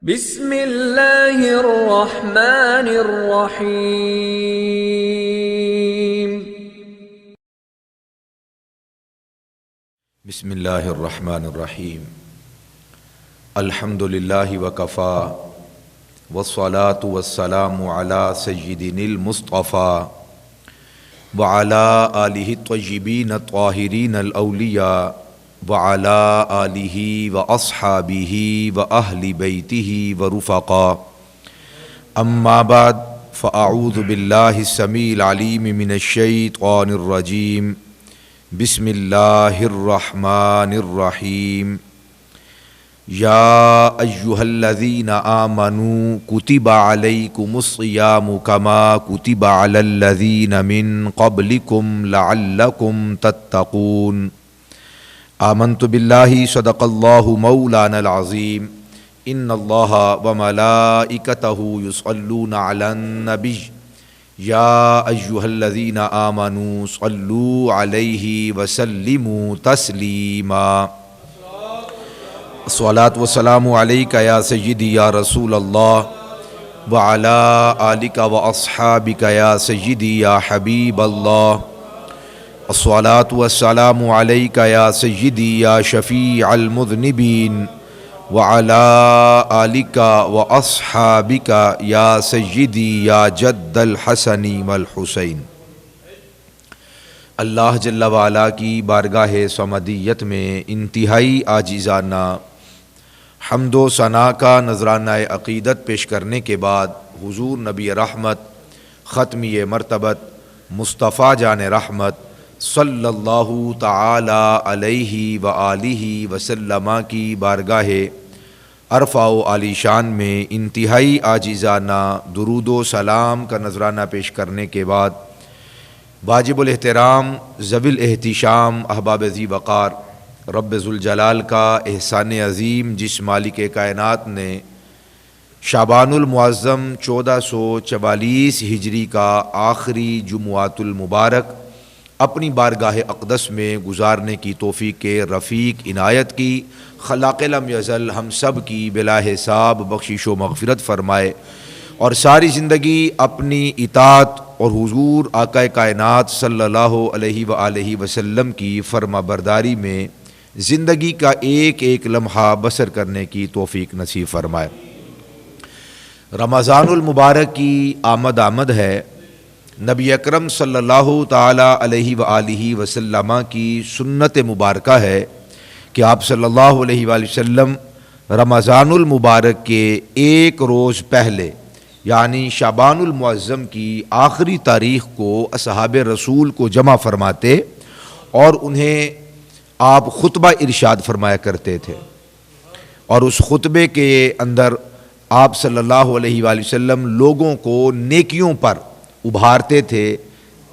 بسم اللہ الرحمن الرحیم۔ بسم اللہ الرحمن الرحیم۔ الحمد للہ وکفا والصلاة والسلام علی سیدنا المصطفیٰ وعلی آلہ الطیبین الطاہرین الاولیاء وعلی آلہ واصحابہ واہل بیتہ ورفقاء، اما بعد فاعوذ باللہ السمیع العلیم من الشیطان الرجیم۔ بسم اللہ الرحمن الرحیم۔ یا ایہا الذین آمنوا کتب علیکم الصیام کما کتب علی الذین من قبلکم لعلکم تتقون۔ آمنت باللہ صدق اللہ مولانا العظیم۔ ان اللہ وملائکتہ یصلون علی النبی یا ایہا الذین آمنوا صلوا علیہ وسلموا تسلیما۔ الصلاۃ والسلام علیک یا سیدی یا رسول اللہ وعلی آلک واصحابک یا سیدی یا حبیب اللہ۔ الصلاۃ والسلام علیک یا سیدی یا شفیع المذنبین وعلی آلک واصحابک یا سیدی یا جد الحسن والحسین۔ اللہ جل وعلا کی بارگاہ صمدیت میں انتہائی عاجزانہ حمد و ثنا کا نذرانہ عقیدت پیش کرنے کے بعد حضور نبی رحمت ختمی مرتبت مصطفیٰ جان رحمت صلی اللہ تعالی علیہ وآلہ وسلم کی بارگاہ عرفہ و عالی شان میں انتہائی عاجزانہ درود و سلام کا نذرانہ پیش کرنے کے بعد واجب الاحترام ذوی الاحتشام احباب ذی وقار رب ذوالجلال کا احسان عظیم جس مالک کائنات نے شعبان المعظم 1444 ہجری کا آخری جمعۃ المبارک اپنی بارگاہ اقدس میں گزارنے کی توفیق رفیق عنایت کی، خلاق لم یزل ہم سب کی بلا حساب بخشش و مغفرت فرمائے، اور ساری زندگی اپنی اطاعت اور حضور آقا کائنات صلی اللہ علیہ وآلہ وسلم کی فرما برداری میں زندگی کا ایک ایک لمحہ بسر کرنے کی توفیق نصیب فرمائے۔ رمضان المبارک کی آمد ہے۔ نبی اکرم صلی اللہ تعالی علیہ وآلہ وسلم کی سنت مبارکہ ہے کہ آپ صلی اللہ علیہ وآلہ وسلم رمضان المبارک کے ایک روز پہلے یعنی شعبان المعظم کی آخری تاریخ کو اصحاب رسول کو جمع فرماتے اور انہیں آپ خطبہ ارشاد فرمایا کرتے تھے، اور اس خطبے کے اندر آپ صلی اللہ علیہ وآلہ وسلم لوگوں کو نیکیوں پر ابھارتے تھے،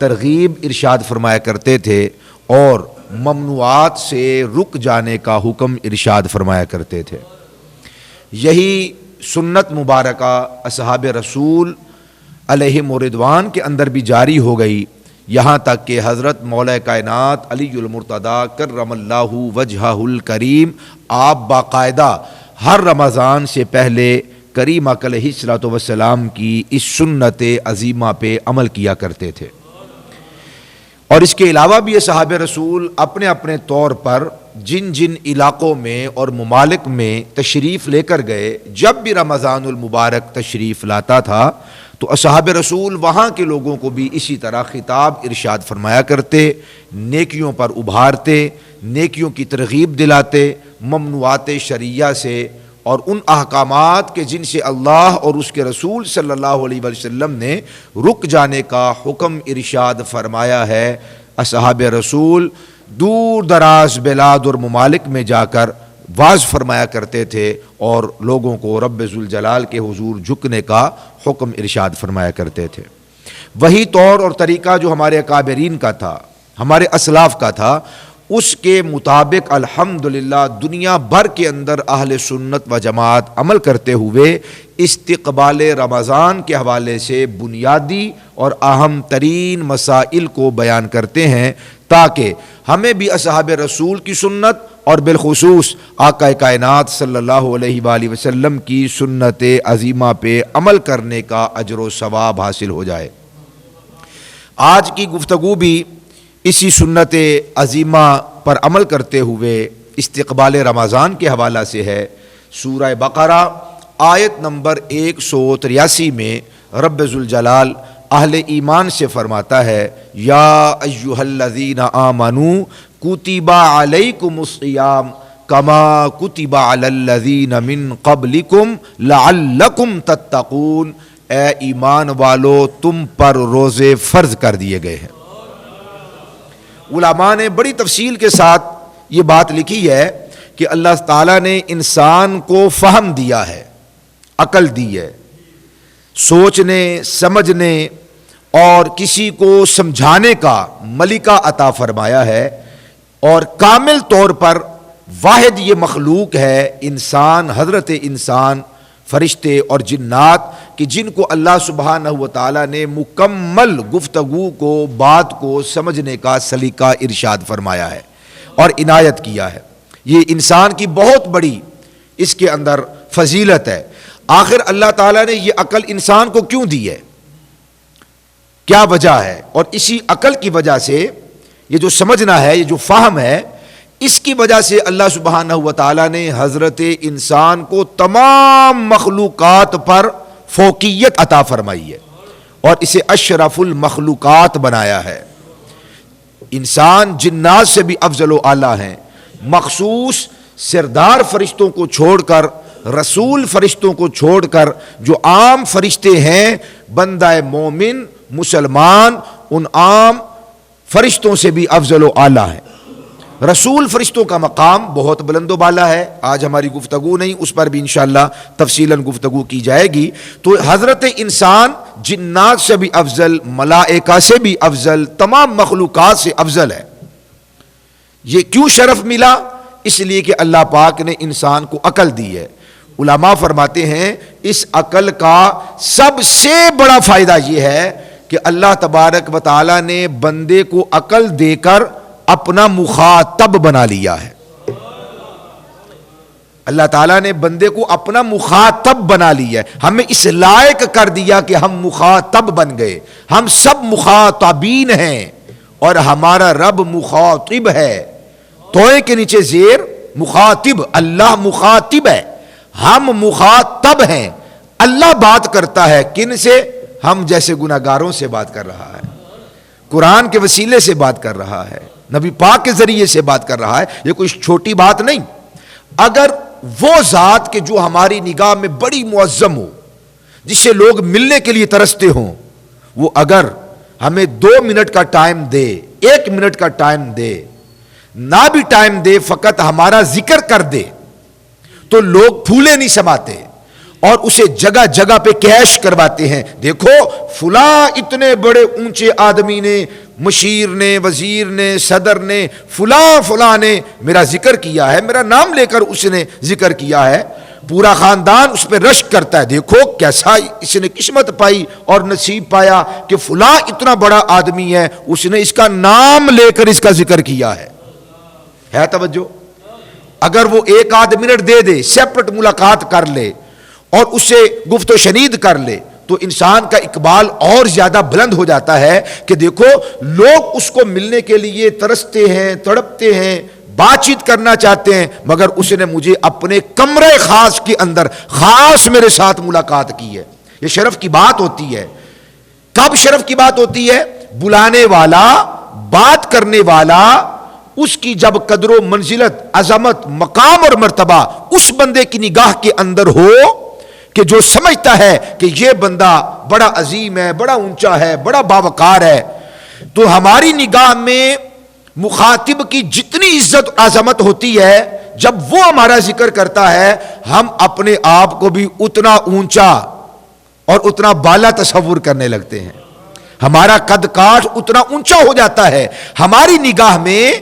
ترغیب ارشاد فرمایا کرتے تھے، اور ممنوعات سے رک جانے کا حکم ارشاد فرمایا کرتے تھے۔ یہی سنت مبارکہ اصحاب رسول علیہم رضوان کے اندر بھی جاری ہو گئی، یہاں تک کہ حضرت مولا کائنات علی المرتضیٰ کرم اللہ وجہہ الکریم آپ باقاعدہ ہر رمضان سے پہلے کریم علیہ الصلوۃ والسلام کی اس سنت عظیمہ پہ عمل کیا کرتے تھے۔ اور اس کے علاوہ بھی اصحاب رسول اپنے اپنے طور پر جن جن علاقوں میں اور ممالک میں تشریف لے کر گئے، جب بھی رمضان المبارک تشریف لاتا تھا تو اصحاب رسول وہاں کے لوگوں کو بھی اسی طرح خطاب ارشاد فرمایا کرتے، نیکیوں پر ابھارتے، نیکیوں کی ترغیب دلاتے، ممنوعات شرعیہ سے اور ان احکامات کے جن سے اللہ اور اس کے رسول صلی اللہ علیہ وسلم نے رک جانے کا حکم ارشاد فرمایا ہے۔ اصحاب رسول دور دراز بلاد اور ممالک میں جا کر واعظ فرمایا کرتے تھے اور لوگوں کو رب ذوالجلال کے حضور جھکنے کا حکم ارشاد فرمایا کرتے تھے۔ وہی طور اور طریقہ جو ہمارے اکابرین کا تھا، ہمارے اسلاف کا تھا، اس کے مطابق الحمدللہ دنیا بھر کے اندر اہل سنت و جماعت عمل کرتے ہوئے استقبال رمضان کے حوالے سے بنیادی اور اہم ترین مسائل کو بیان کرتے ہیں، تاکہ ہمیں بھی اصحاب رسول کی سنت اور بالخصوص آقا کائنات صلی اللہ علیہ وآلہ وسلم کی سنت عظیمہ پہ عمل کرنے کا اجر و ثواب حاصل ہو جائے۔ آج کی گفتگو بھی اسی سنت عظیمہ پر عمل کرتے ہوئے استقبال رمضان کے حوالہ سے ہے۔ سورہ بقرہ آیت نمبر 183 میں رب ذوالجلال اہل ایمان سے فرماتا ہے، یا ایھا الذین آمنوا کتب علیکم الصیام کما کتب علی الذین من قبلکم لعلکم تتقون، اے ایمان والو تم پر روزے فرض کر دیے گئے ہیں۔ علماء نے بڑی تفصیل کے ساتھ یہ بات لکھی ہے کہ اللہ تعالیٰ نے انسان کو فہم دیا ہے، عقل دی ہے، سوچنے سمجھنے اور کسی کو سمجھانے کا ملکہ عطا فرمایا ہے، اور کامل طور پر واحد یہ مخلوق ہے انسان، حضرت انسان، فرشتے اور جنات، کہ جن کو اللہ سبحانہ و تعالیٰ نے مکمل گفتگو کو، بات کو سمجھنے کا سلیقہ ارشاد فرمایا ہے اور عنایت کیا ہے۔ یہ انسان کی بہت بڑی اس کے اندر فضیلت ہے۔ آخر اللہ تعالیٰ نے یہ عقل انسان کو کیوں دی ہے، کیا وجہ ہے؟ اور اسی عقل کی وجہ سے یہ جو سمجھنا ہے، یہ جو فہم ہے، اس کی وجہ سے اللہ سبحانہ و تعالیٰ نے حضرت انسان کو تمام مخلوقات پر فوقیت عطا فرمائی ہے اور اسے اشرف المخلوقات بنایا ہے۔ انسان جنات سے بھی افضل و اعلیٰ ہیں، مخصوص سردار فرشتوں کو چھوڑ کر، رسول فرشتوں کو چھوڑ کر جو عام فرشتے ہیں، بندہ مومن مسلمان ان عام فرشتوں سے بھی افضل و اعلیٰ ہے۔ رسول فرشتوں کا مقام بہت بلند و بالا ہے، آج ہماری گفتگو نہیں، اس پر بھی انشاءاللہ تفصیلاً گفتگو کی جائے گی۔ تو حضرت انسان جنات سے بھی افضل، ملائکہ سے بھی افضل، تمام مخلوقات سے افضل ہے۔ یہ کیوں شرف ملا؟ اس لیے کہ اللہ پاک نے انسان کو عقل دی ہے۔ علماء فرماتے ہیں اس عقل کا سب سے بڑا فائدہ یہ ہے کہ اللہ تبارک و تعالیٰ نے بندے کو عقل دے کر اپنا مخاطب بنا لیا ہے۔ اللہ تعالیٰ نے بندے کو اپنا مخاطب بنا لیا ہے، ہمیں اس لائق کر دیا کہ ہم مخاطب بن گئے، ہم سب مخاطبین ہیں اور ہمارا رب مخاطب ہے۔ توئے کے نیچے زیر مخاطب، اللہ مخاطب ہے، ہم مخاطب ہیں۔ اللہ بات کرتا ہے کن سے؟ ہم جیسے گناہگاروں سے بات کر رہا ہے، قرآن کے وسیلے سے بات کر رہا ہے، نبی پاک کے ذریعے سے بات کر رہا ہے۔ یہ کوئی چھوٹی بات نہیں۔ اگر وہ ذات کہ جو ہماری نگاہ میں بڑی معظم ہو، جس سے لوگ ملنے کے لیے ترستے ہوں، وہ اگر ہمیں 2 منٹ کا ٹائم دے، 1 منٹ کا ٹائم دے، نہ بھی ٹائم دے، فقط ہمارا ذکر کر دے، تو لوگ پھولے نہیں سماتے اور اسے جگہ جگہ پہ کیش کرواتے ہیں۔ دیکھو فلاں اتنے بڑے اونچے آدمی نے، مشیر نے، وزیر نے، صدر نے، فلاں نے میرا ذکر کیا ہے، میرا نام لے کر اس نے ذکر کیا ہے، پورا خاندان اس پہ رشک کرتا ہے۔ دیکھو کیسا اس نے قسمت پائی اور نصیب پایا کہ فلاں اتنا بڑا آدمی ہے، اس نے اس کا نام لے کر اس کا ذکر کیا ہے۔ ہے توجہ؟ اگر وہ 1 آدھ منٹ دے دے، سیپریٹ ملاقات کر لے اور اسے گفت و شنید کر لے، تو انسان کا اقبال اور زیادہ بلند ہو جاتا ہے کہ دیکھو لوگ اس کو ملنے کے لیے ترستے ہیں، تڑپتے ہیں، بات چیت کرنا چاہتے ہیں، مگر اس نے مجھے اپنے کمرے خاص کے اندر خاص میرے ساتھ ملاقات کی ہے۔ یہ شرف کی بات ہوتی ہے۔ کب شرف کی بات ہوتی ہے؟ بلانے والا، بات کرنے والا، اس کی جب قدر و منزلت، عظمت، مقام اور مرتبہ اس بندے کی نگاہ کے اندر ہو کہ جو سمجھتا ہے کہ یہ بندہ بڑا عظیم ہے، بڑا اونچا ہے، بڑا باوقار ہے، تو ہماری نگاہ میں مخاطب کی جتنی عزت عظمت ہوتی ہے، جب وہ ہمارا ذکر کرتا ہے، ہم اپنے آپ کو بھی اتنا اونچا اور اتنا بالا تصور کرنے لگتے ہیں۔ ہمارا قد کاٹ اتنا اونچا ہو جاتا ہے۔ ہماری نگاہ میں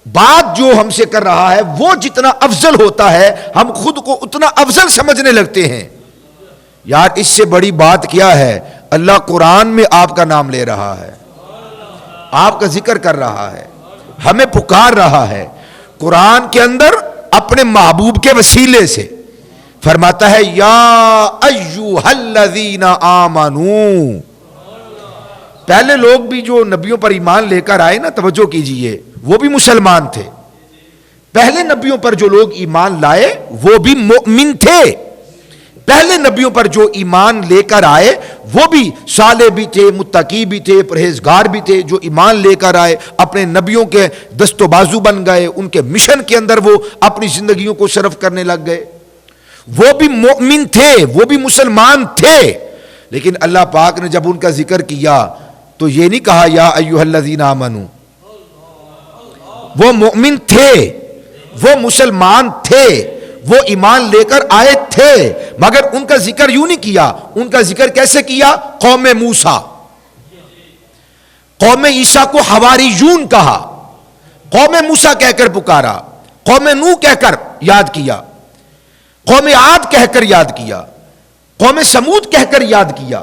بات جو ہم سے کر رہا ہے وہ جتنا افضل ہوتا ہے ہم خود کو اتنا افضل سمجھنے لگتے ہیں. یار اس سے بڑی بات کیا ہے؟ اللہ قرآن میں آپ کا نام لے رہا ہے, آپ کا ذکر کر رہا ہے, ہمیں پکار رہا ہے قرآن کے اندر اپنے محبوب کے وسیلے سے. فرماتا ہے یا ایھا الذین آمنو. پہلے لوگ بھی جو نبیوں پر ایمان لے کر آئے نا, توجہ کیجئے, وہ بھی مسلمان تھے. پہلے نبیوں پر جو لوگ ایمان لائے وہ بھی مومن تھے. پہلے نبیوں پر جو ایمان لے کر آئے وہ بھی صالح بھی تھے, متقی بھی تھے, پرہیزگار بھی تھے. جو ایمان لے کر آئے اپنے نبیوں کے دست و بازو بن گئے, ان کے مشن کے اندر وہ اپنی زندگیوں کو صرف کرنے لگ گئے. وہ بھی مومن تھے, وہ بھی مسلمان تھے. لیکن اللہ پاک نے جب ان کا ذکر کیا تو یہ نہیں کہا یا ایھا الذین آمنو. وہ مومن تھے, وہ مسلمان تھے, وہ ایمان لے کر آئے تھے, مگر ان کا ذکر یوں نہیں کیا. ان کا ذکر کیسے کیا؟ قوم موسیٰ, قوم عیسیٰ کو حواریون کہا, قوم موسیٰ کہہ کر پکارا, قوم نوح کہہ کر یاد کیا, قوم عاد کہہ کر یاد کیا, قوم سمود کہہ کر یاد کیا.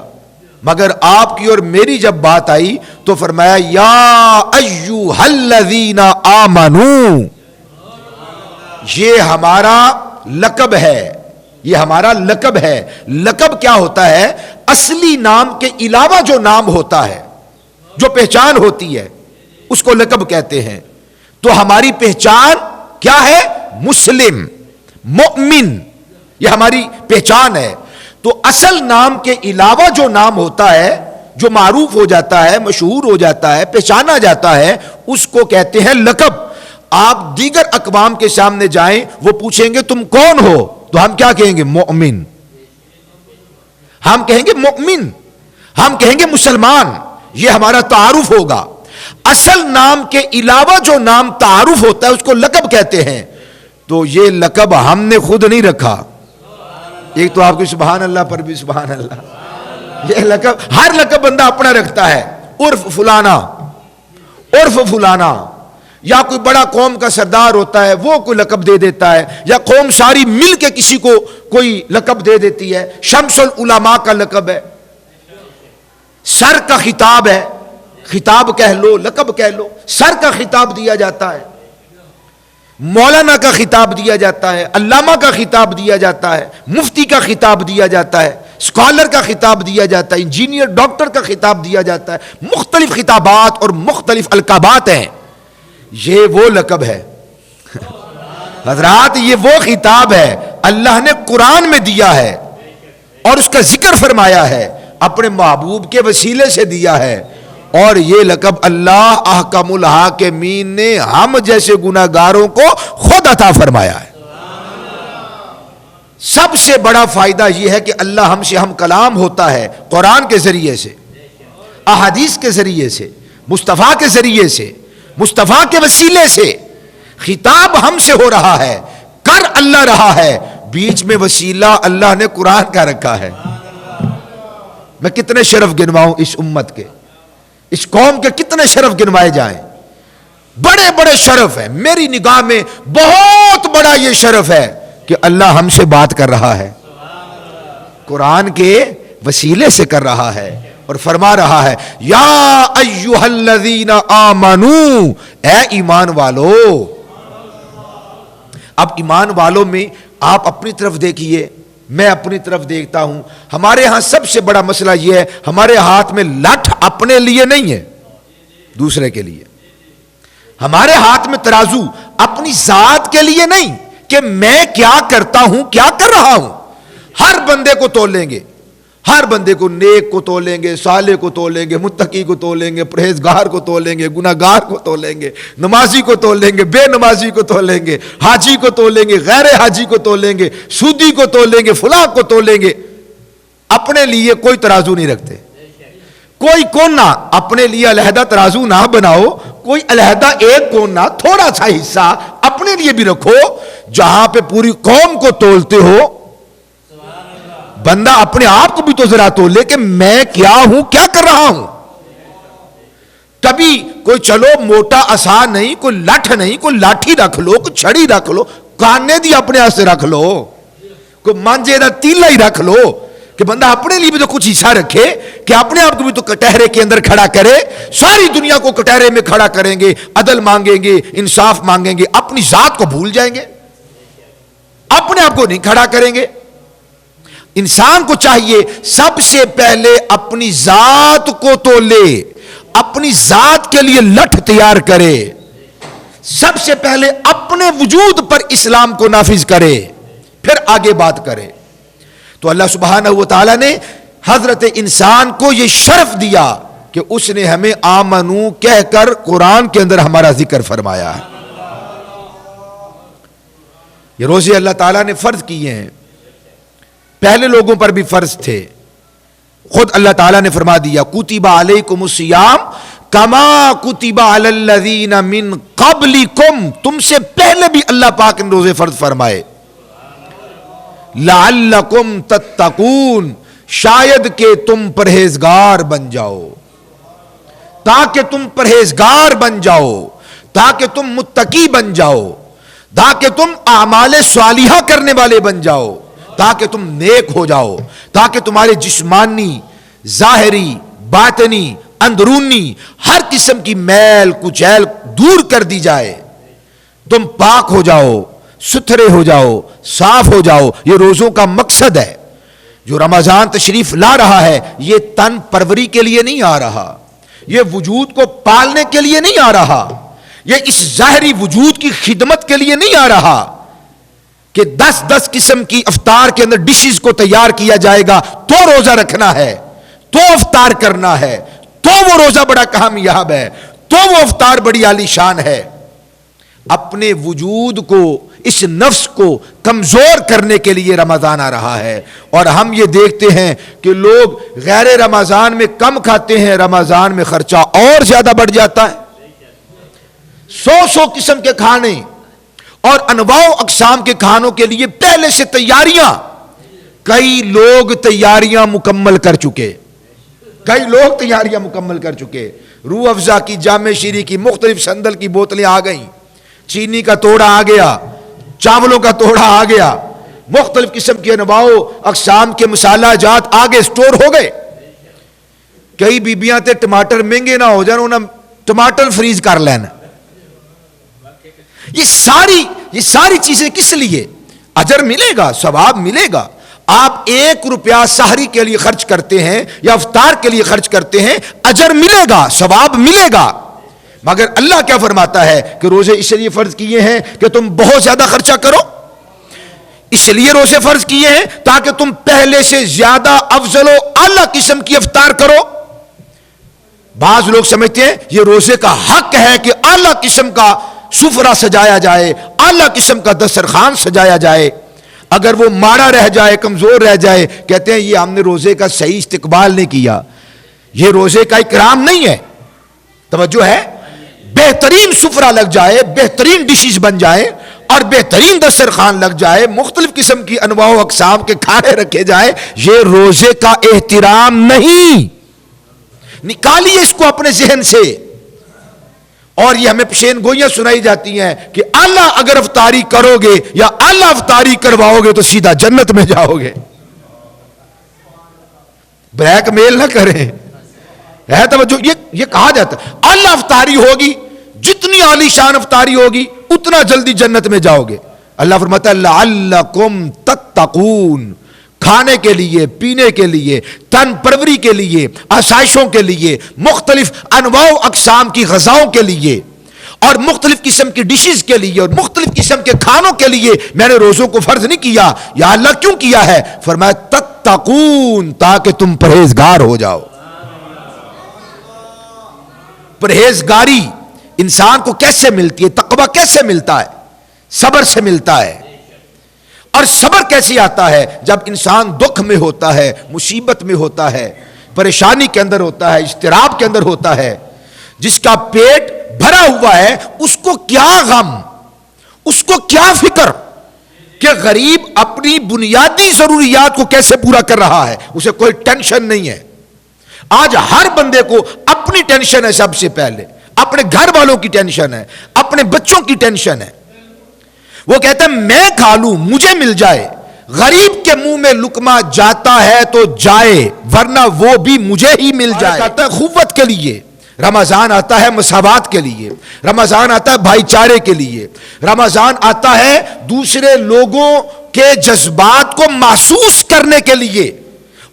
مگر آپ کی اور میری جب بات آئی تو فرمایا یا ایھا الذین آمنو. یہ ہمارا لقب ہے, یہ ہمارا لقب ہے. لقب کیا ہوتا ہے؟ اصلی نام کے علاوہ جو نام ہوتا ہے, جو پہچان ہوتی ہے, اس کو لقب کہتے ہیں. تو ہماری پہچان کیا ہے؟ مسلم, مومن, یہ ہماری پہچان ہے. تو اصل نام کے علاوہ جو نام ہوتا ہے, جو معروف ہو جاتا ہے, مشہور ہو جاتا ہے, پہچانا جاتا ہے, اس کو کہتے ہیں لقب. آپ دیگر اقوام کے سامنے جائیں, وہ پوچھیں گے تم کون ہو, تو ہم کیا کہیں گے؟ مومن. ہم کہیں گے مومن, ہم کہیں گے مسلمان. یہ ہمارا تعارف ہوگا. اصل نام کے علاوہ جو نام تعارف ہوتا ہے اس کو لقب کہتے ہیں. تو یہ لقب ہم نے خود نہیں رکھا. ایک تو آپ کی سبحان اللہ پر بھی سبحان اللہ. یہ لقب ہر لقب بندہ اپنا رکھتا ہے. عرف فلانا, عرف فلانا, یا کوئی بڑا قوم کا سردار ہوتا ہے وہ کوئی لقب دے دیتا ہے, یا قوم ساری مل کے کسی کو کوئی لقب دے دیتی ہے. شمس العلماء کا لقب ہے, سر کا خطاب ہے, خطاب کہہ لو, لقب کہہ لو. سر کا خطاب دیا جاتا ہے, مولانا کا خطاب دیا جاتا ہے, علامہ کا خطاب دیا جاتا ہے, مفتی کا خطاب دیا جاتا ہے, اسکالر کا خطاب دیا جاتا ہے, انجینئر ڈاکٹر کا خطاب دیا جاتا ہے. مختلف خطابات اور مختلف القابات ہیں. یہ وہ لقب ہے حضرات, یہ وہ خطاب ہے اللہ نے قرآن میں دیا ہے اور اس کا ذکر فرمایا ہے, اپنے محبوب کے وسیلے سے دیا ہے. اور یہ لقب اللہ احکم الحاکمین نے ہم جیسے گناہگاروں کو خود عطا فرمایا ہے. سب سے بڑا فائدہ یہ ہے کہ اللہ ہم سے ہم کلام ہوتا ہے قرآن کے ذریعے سے, احادیث کے ذریعے سے, مصطفیٰ کے ذریعے سے, مصطفیٰ کے وسیلے سے. خطاب ہم سے ہو رہا ہے, کر اللہ رہا ہے, بیچ میں وسیلہ اللہ نے قرآن کا رکھا ہے. میں کتنے شرف گنواؤں اس امت کے, اس قوم کے کتنے شرف گنوائے جائیں. بڑے بڑے شرف ہیں. میری نگاہ میں بہت بڑا یہ شرف ہے کہ اللہ ہم سے بات کر رہا ہے, قرآن کے وسیلے سے کر رہا ہے, اور فرما رہا ہے یا ایھا الذین آمنو, اے ایمان والو. اب ایمان والوں میں آپ اپنی طرف دیکھیے, میں اپنی طرف دیکھتا ہوں. ہمارے ہاں سب سے بڑا مسئلہ یہ ہے, ہمارے ہاتھ میں لٹھ اپنے لیے نہیں ہے, دوسرے کے لیے. ہمارے ہاتھ میں ترازو اپنی ذات کے لیے نہیں کہ میں کیا کرتا ہوں, کیا کر رہا ہوں. ہر بندے کو تولیں گے, ہر بندے کو, نیک کو تولیں گے, صالح کو تولیں گے, متقی کو تولیں گے, پرہیزگار کو تولیں گے, گناہگار کو تولیں گے, نمازی کو تولیں گے, بے نمازی کو تولیں گے, حاجی کو تولیں گے, غیر حاجی کو تولیں گے, سودی کو تولیں گے, فلاں کو تولیں گے. اپنے لیے کوئی ترازو نہیں رکھتے. کوئی کونا اپنے لیے علیحدہ ترازو نہ بناؤ, کوئی علیحدہ ایک کونا, تھوڑا سا حصہ اپنے لیے بھی رکھو. جہاں پہ پوری قوم کو تولتے ہو, بندہ اپنے آپ کو بھی تو ذرا تولے کہ میں کیا ہوں, کیا کر رہا ہوں. کبھی کوئی چلو موٹا آسان نہیں، کوئی لٹھ نہیں، کوئی لاٹھی رکھ لو، کوئی چھڑی رکھ لو، کانے دی اپنے ہاتھ سے رکھ لو، کوئی مانجے دا تیلا ہی رکھ لو کہ بندہ اپنے لیے بھی تو کچھ حصہ رکھے، کہ اپنے آپ کو بھی تو کٹہرے کے اندر کھڑا کرے. ساری دنیا کو کٹہرے میں کھڑا کریں گے، عدل مانگیں گے، انصاف مانگیں گے، اپنی ذات کو بھول جائیں گے، اپنے آپ کو نہیں کھڑا کریں گے. انسان کو چاہیے سب سے پہلے اپنی ذات کو تو لے، اپنی ذات کے لیے لٹھ تیار کرے، سب سے پہلے اپنے وجود پر اسلام کو نافذ کرے، پھر آگے بات کرے. تو اللہ سبحانہ و تعالی نے حضرت انسان کو یہ شرف دیا کہ اس نے ہمیں آمنو کہہ کر قرآن کے اندر ہمارا ذکر فرمایا ہے. یہ روزے اللہ تعالیٰ نے فرض کیے ہیں، پہلے لوگوں پر بھی فرض تھے. خود اللہ تعالیٰ نے فرما دیا کتب علیکم الصیام کما کتب علی الذین من قبلکم، تم سے پہلے بھی اللہ پاک نے روزے فرض فرمائے. لعلکم تتقون، شاید کہ تم پرہیزگار بن جاؤ، تاکہ تم پرہیزگار بن جاؤ، تاکہ تم متقی بن جاؤ، تاکہ تم اعمال صالحہ کرنے والے بن جاؤ، تاکہ تم نیک ہو جاؤ، تاکہ تمہارے جسمانی، ظاہری، باطنی، اندرونی ہر قسم کی میل کچیل دور کر دی جائے، تم پاک ہو جاؤ، ستھرے ہو جاؤ، صاف ہو جاؤ. یہ روزوں کا مقصد ہے. جو رمضان تشریف لا رہا ہے یہ تن پروری کے لیے نہیں آ رہا، یہ وجود کو پالنے کے لیے نہیں آ رہا، یہ اس ظاہری وجود کی خدمت کے لیے نہیں آ رہا کہ 10 قسم کی افطار کے اندر ڈشز کو تیار کیا جائے گا تو روزہ رکھنا ہے، تو افطار کرنا ہے، تو وہ روزہ بڑا کامیاب ہے، تو وہ افطار بڑی عالی شان ہے. اپنے وجود کو، اس نفس کو کمزور کرنے کے لیے رمضان آ رہا ہے. اور ہم یہ دیکھتے ہیں کہ لوگ غیر رمضان میں کم کھاتے ہیں، رمضان میں خرچہ اور زیادہ بڑھ جاتا ہے. 100 قسم کے کھانے اور انواع و اقسام کے کھانوں کے لیے پہلے سے تیاریاں، کئی لوگ تیاریاں مکمل کر چکے، روح افزا کی، جامع شیری کی، مختلف سندل کی بوتلیں آ گئیں، چینی کا توڑا آ گیا، چاولوں کا توڑا آ گیا، مختلف قسم کے انواع و اقسام کے مسالہ جات آگے سٹور ہو گئے. کئی بیبیاں تے ٹماٹر مہنگے نہ ہو جان، انہاں ٹماٹر فریز کر لینا. یہ ساری چیزیں کس لیے؟ اجر ملے گا، ثواب ملے گا. آپ 1 روپیہ سحری کے لیے خرچ کرتے ہیں یا افطار کے لیے خرچ کرتے ہیں، اجر ملے گا، ثواب ملے گا. مگر اللہ کیا فرماتا ہے کہ روزے اس لیے فرض کیے ہیں کہ تم بہت زیادہ خرچہ کرو، اس لیے روزے فرض کیے ہیں تاکہ تم پہلے سے زیادہ افضل و اعلی قسم کی افطار کرو. بعض لوگ سمجھتے ہیں یہ روزے کا حق ہے کہ اعلی قسم کا سفرہ سجایا جائے، اعلی قسم کا دسترخوان سجایا جائے. اگر وہ ماڑا رہ جائے، کمزور رہ جائے، کہتے ہیں یہ ہم نے روزے کا صحیح استقبال نہیں کیا، یہ روزے کا اکرام نہیں ہے. توجہ ہے، بہترین سفرہ لگ جائے، بہترین ڈشز بن جائیں اور بہترین دسترخوان لگ جائے، مختلف قسم کی انواع و اقسام کے کھانے رکھے جائیں، یہ روزے کا احترام نہیں. نکالیے اس کو اپنے ذہن سے. اور یہ ہمیں پیشین گوئیاں سنائی جاتی ہیں کہ اعلیٰ اگر افطاری کرو گے یا اعلیٰ افطاری کرواؤ گے تو سیدھا جنت میں جاؤ گے. بلیک میل نہ کریں، ہے توجہ. یہ کہا جاتا ہے اعلیٰ افطاری ہوگی، جتنی عالی شان افطاری ہوگی اتنا جلدی جنت میں جاؤ گے. اللہ فرماتا ہے لعلکم تتقون، کھانے کے لیے، پینے کے لیے، تن پروری کے لیے، آسائشوں کے لیے، مختلف انواع و اقسام کی غذاؤں کے لیے اور مختلف قسم کی ڈشز کے لیے اور مختلف قسم کے کھانوں کے لیے میں نے روزوں کو فرض نہیں کیا. یا اللہ کیوں کیا ہے؟ فرمایا تتقون، تاکہ تم پرہیزگار ہو جاؤ. پرہیزگاری انسان کو کیسے ملتی ہے؟ تقویٰ کیسے ملتا ہے؟ صبر سے ملتا ہے. اور صبر کیسے آتا ہے؟ جب انسان دکھ میں ہوتا ہے، مصیبت میں ہوتا ہے، پریشانی کے اندر ہوتا ہے، اضطراب کے اندر ہوتا ہے. جس کا پیٹ بھرا ہوا ہے اس کو کیا غم، اس کو کیا فکر کہ غریب اپنی بنیادی ضروریات کو کیسے پورا کر رہا ہے، اسے کوئی ٹینشن نہیں ہے. آج ہر بندے کو اپنی ٹینشن ہے، سب سے پہلے اپنے گھر والوں کی ٹینشن ہے، اپنے بچوں کی ٹینشن ہے. وہ کہتا ہے میں کھا لوں مجھے مل جائے، غریب کے منہ میں لقمہ جاتا ہے تو جائے ورنہ وہ بھی مجھے ہی مل جائے. آتا ہے قوت کے لیے، رمضان آتا ہے مساوات کے لیے، رمضان آتا ہے بھائی چارے کے لیے، رمضان آتا ہے دوسرے لوگوں کے جذبات کو محسوس کرنے کے لیے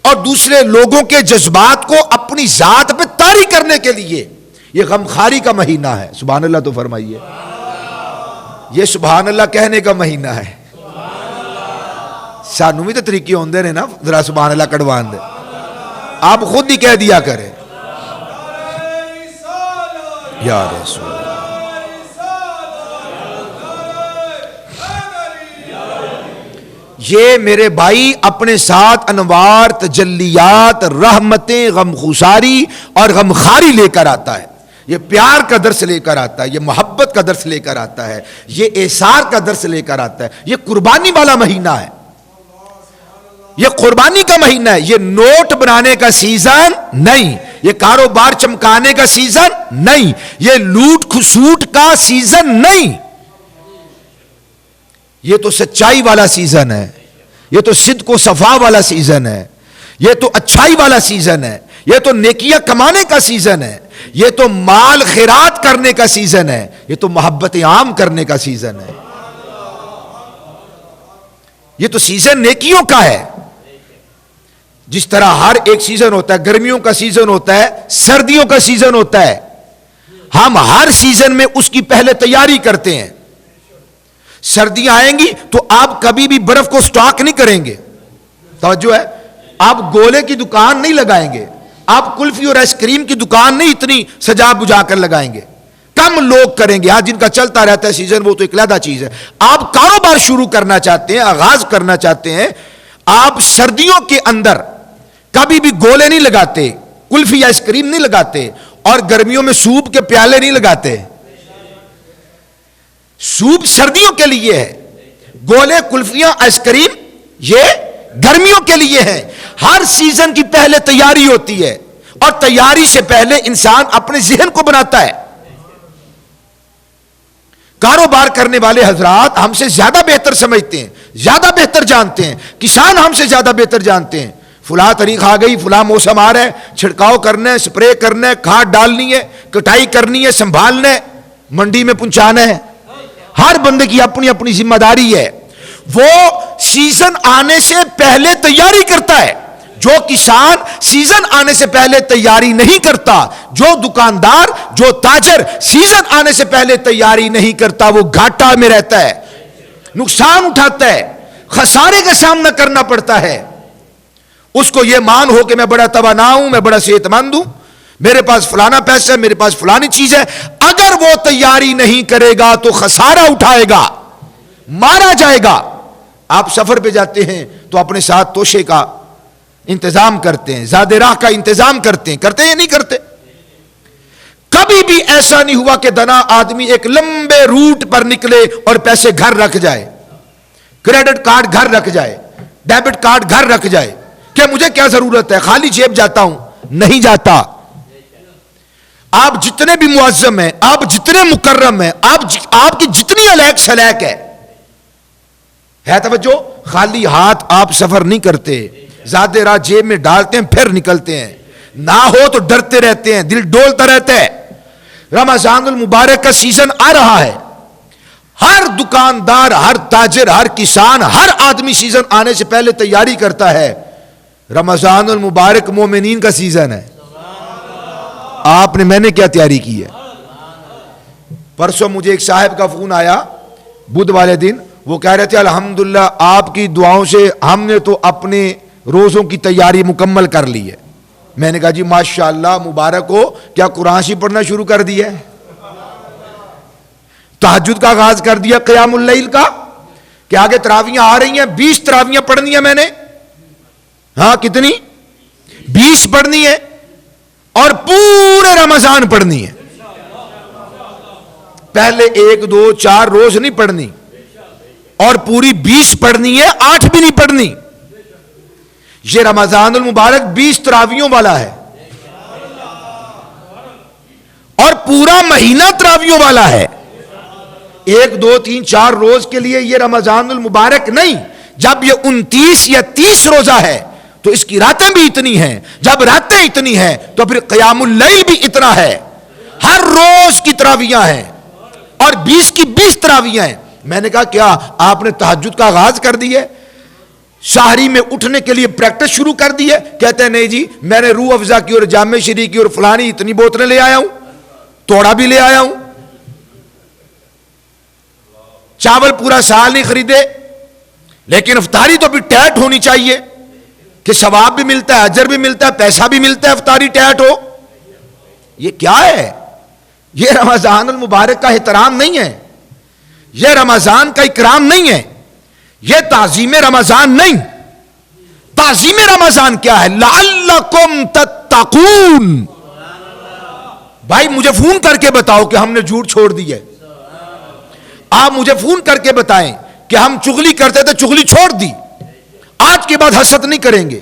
اور دوسرے لوگوں کے جذبات کو اپنی ذات پہ طاری کرنے کے لیے. یہ غمخواری کا مہینہ ہے. سبحان اللہ تو فرمائیے. یہ سبحان اللہ کہنے کا مہینہ ہے. سانو بھی تو طریقے ہوندے نے نا، ذرا سبحان اللہ کڑوان دے. آپ خود ہی کہہ دیا کریں یا رسول. یہ میرے بھائی اپنے ساتھ انوار، تجلیات، رحمتیں، غمخواری اور غمخواری لے کر آتا ہے. یہ پیار کا درس لے کر آتا ہے، یہ محبت کا درس لے کر آتا ہے، یہ احسار کا درس لے کر آتا ہے. یہ قربانی والا مہینہ ہے، یہ قربانی کا مہینہ ہے. یہ نوٹ بنانے کا سیزن نہیں، یہ کاروبار چمکانے کا سیزن نہیں، یہ لوٹ کھسوٹ کا سیزن نہیں. یہ تو سچائی والا سیزن ہے، یہ تو صدق و صفا والا سیزن ہے، یہ تو اچھائی والا سیزن ہے، یہ تو نیکیاں کمانے کا سیزن ہے، یہ تو مال خیرات کرنے کا سیزن ہے، یہ تو محبت عام کرنے کا سیزن ہے. یہ تو سیزن نیکیوں کا ہے. جس طرح ہر ایک سیزن ہوتا ہے، گرمیوں کا سیزن ہوتا ہے، سردیوں کا سیزن ہوتا ہے، ہم ہر سیزن میں اس کی پہلے تیاری کرتے ہیں. سردیاں آئیں گی تو آپ کبھی بھی برف کو سٹاک نہیں کریں گے. توجہ ہے، آپ گولے کی دکان نہیں لگائیں گے، آپ کلفی اور آئس کریم کی دکان نہیں اتنی سجا بجا کر لگائیں گے. کم لوگ کریں گے. جن کا چلتا رہتا ہے سیزن وہ تو ایک علیحدہ چیز ہے. آپ کاروبار شروع کرنا چاہتے ہیں، آغاز کرنا چاہتے ہیں، آپ سردیوں کے اندر کبھی بھی گولے نہیں لگاتے، کلفی آئس کریم نہیں لگاتے، اور گرمیوں میں سوپ کے پیالے نہیں لگاتے. سوپ سردیوں کے لیے ہے، گولے کلفیاں آئس کریم یہ گرمیوں کے لیے ہیں. ہر سیزن کی پہلے تیاری ہوتی ہے، اور تیاری سے پہلے انسان اپنے ذہن کو بناتا ہے. کاروبار کرنے والے حضرات ہم سے زیادہ بہتر سمجھتے ہیں، زیادہ بہتر جانتے ہیں. کسان ہم سے زیادہ بہتر جانتے ہیں. فلاں تاریخ آ گئی، فلاں موسم آ رہا ہے، چھڑکاؤ کرنا ہے، سپرے کرنا ہے، کھاد ڈالنی ہے، کٹائی کرنی ہے، سنبھالنا ہے، منڈی میں پہنچانا ہے. ہر بندے کی اپنی اپنی ذمہ داری ہے. وہ سیزن آنے سے پہلے تیاری کرتا ہے. جو کسان سیزن آنے سے پہلے تیاری نہیں کرتا، جو دکاندار، جو تاجر سیزن آنے سے پہلے تیاری نہیں کرتا، وہ گھاٹا میں رہتا ہے، نقصان اٹھاتا ہے، خسارے کا سامنا کرنا پڑتا ہے. اس کو یہ مان ہو کہ میں بڑا توانا ہوں، میں بڑا صحت مند ہوں، میرے پاس فلانا پیسہ ہے، میرے پاس فلانی چیز ہے. اگر وہ تیاری نہیں کرے گا تو خسارہ اٹھائے گا، مارا جائے گا. آپ سفر پہ جاتے ہیں تو اپنے ساتھ توشے کا انتظام کرتے ہیں، زاد راہ کا انتظام کرتے ہیں یا نہیں کرتے؟ کبھی بھی ایسا نہیں ہوا کہ دنا آدمی ایک لمبے روٹ پر نکلے اور پیسے گھر رکھ جائے، کریڈٹ کارڈ گھر رکھ جائے، ڈیبٹ کارڈ گھر رکھ جائے کہ مجھے کیا ضرورت ہے، خالی جیب جاتا ہوں. نہیں جاتا. آپ جتنے بھی معظم ہیں، آپ جتنے مکرم ہیں، آپ کی جتنی الیک سلیک ہے توجہ، خالی ہاتھ آپ سفر نہیں کرتے، زیادہ راہ جیب میں ڈالتے ہیں پھر نکلتے ہیں. نہ ہو تو ڈرتے رہتے ہیں، دل ڈولتا رہتا ہے. رمضان المبارک کا سیزن آ رہا ہے. ہر دکاندار، ہر تاجر، ہر کسان، ہر آدمی سیزن آنے سے پہلے تیاری کرتا ہے. رمضان المبارک مومنین کا سیزن ہے. میں نے کیا تیاری کی ہے؟ پرسوں مجھے ایک صاحب کا فون آیا بدھ والے دن، وہ کہہ رہے تھے الحمدللہ آپ کی دعاؤں سے ہم نے تو اپنے روزوں کی تیاری مکمل کر لی ہے. میں نے کہا جی ماشاءاللہ مبارک ہو، کیا قرآن شریف پڑھنا شروع کر دیا ہے؟ تہجد کا آغاز کر دیا، قیام اللیل کا؟ کہ آگے تراویاں آ رہی ہیں، 20 تراویاں پڑھنی ہیں میں نے. ہاں کتنی؟ 20 پڑھنی ہے، اور پورے رمضان پڑھنی ہے. پہلے 1 2 4 روز نہیں پڑھنی، اور پوری 20 پڑھنی ہے، 8 بھی نہیں پڑھنی. یہ رمضان المبارک 20 تراویوں والا ہے، اور پورا مہینہ تراویوں والا ہے. 1 2 3 4 روز کے لیے یہ رمضان المبارک نہیں. جب یہ 29 یا 30 روزہ ہے تو اس کی راتیں بھی اتنی ہیں. جب راتیں اتنی ہیں تو پھر قیام اللیل بھی اتنا ہے. ہر روز کی تراویاں ہیں اور 20 کی 20 تراویاں ہیں. میں نے کہا کیا آپ نے تہجد کا آغاز کر دی ہے؟ سحری میں اٹھنے کے لیے پریکٹس شروع کر دی ہے؟ کہتے ہیں نہیں جی، میں نے روح افزا کی اور جامع شریف کی اور فلانی اتنی بوتلیں لے آیا ہوں، توڑا بھی لے آیا ہوں. چاول پورا سال نہیں خریدے، لیکن افطاری تو بھی ٹیٹ ہونی چاہیے کہ ثواب بھی ملتا ہے، اجر بھی ملتا ہے، پیسہ بھی ملتا ہے. افطاری ٹیٹ ہو، یہ کیا ہے؟ یہ رمضان المبارک کا احترام نہیں ہے، یہ رمضان کا اکرام نہیں ہے، یہ تعظیم رمضان نہیں. تعظیم رمضان کیا ہے؟ لعلکم تتقون. بھائی مجھے فون کر کے بتاؤ کہ ہم نے جھوٹ چھوڑ دی ہے. آپ مجھے فون کر کے بتائیں کہ ہم چغلی کرتے تھے، چغلی چھوڑ دی. آج کے بعد حسد نہیں کریں گے،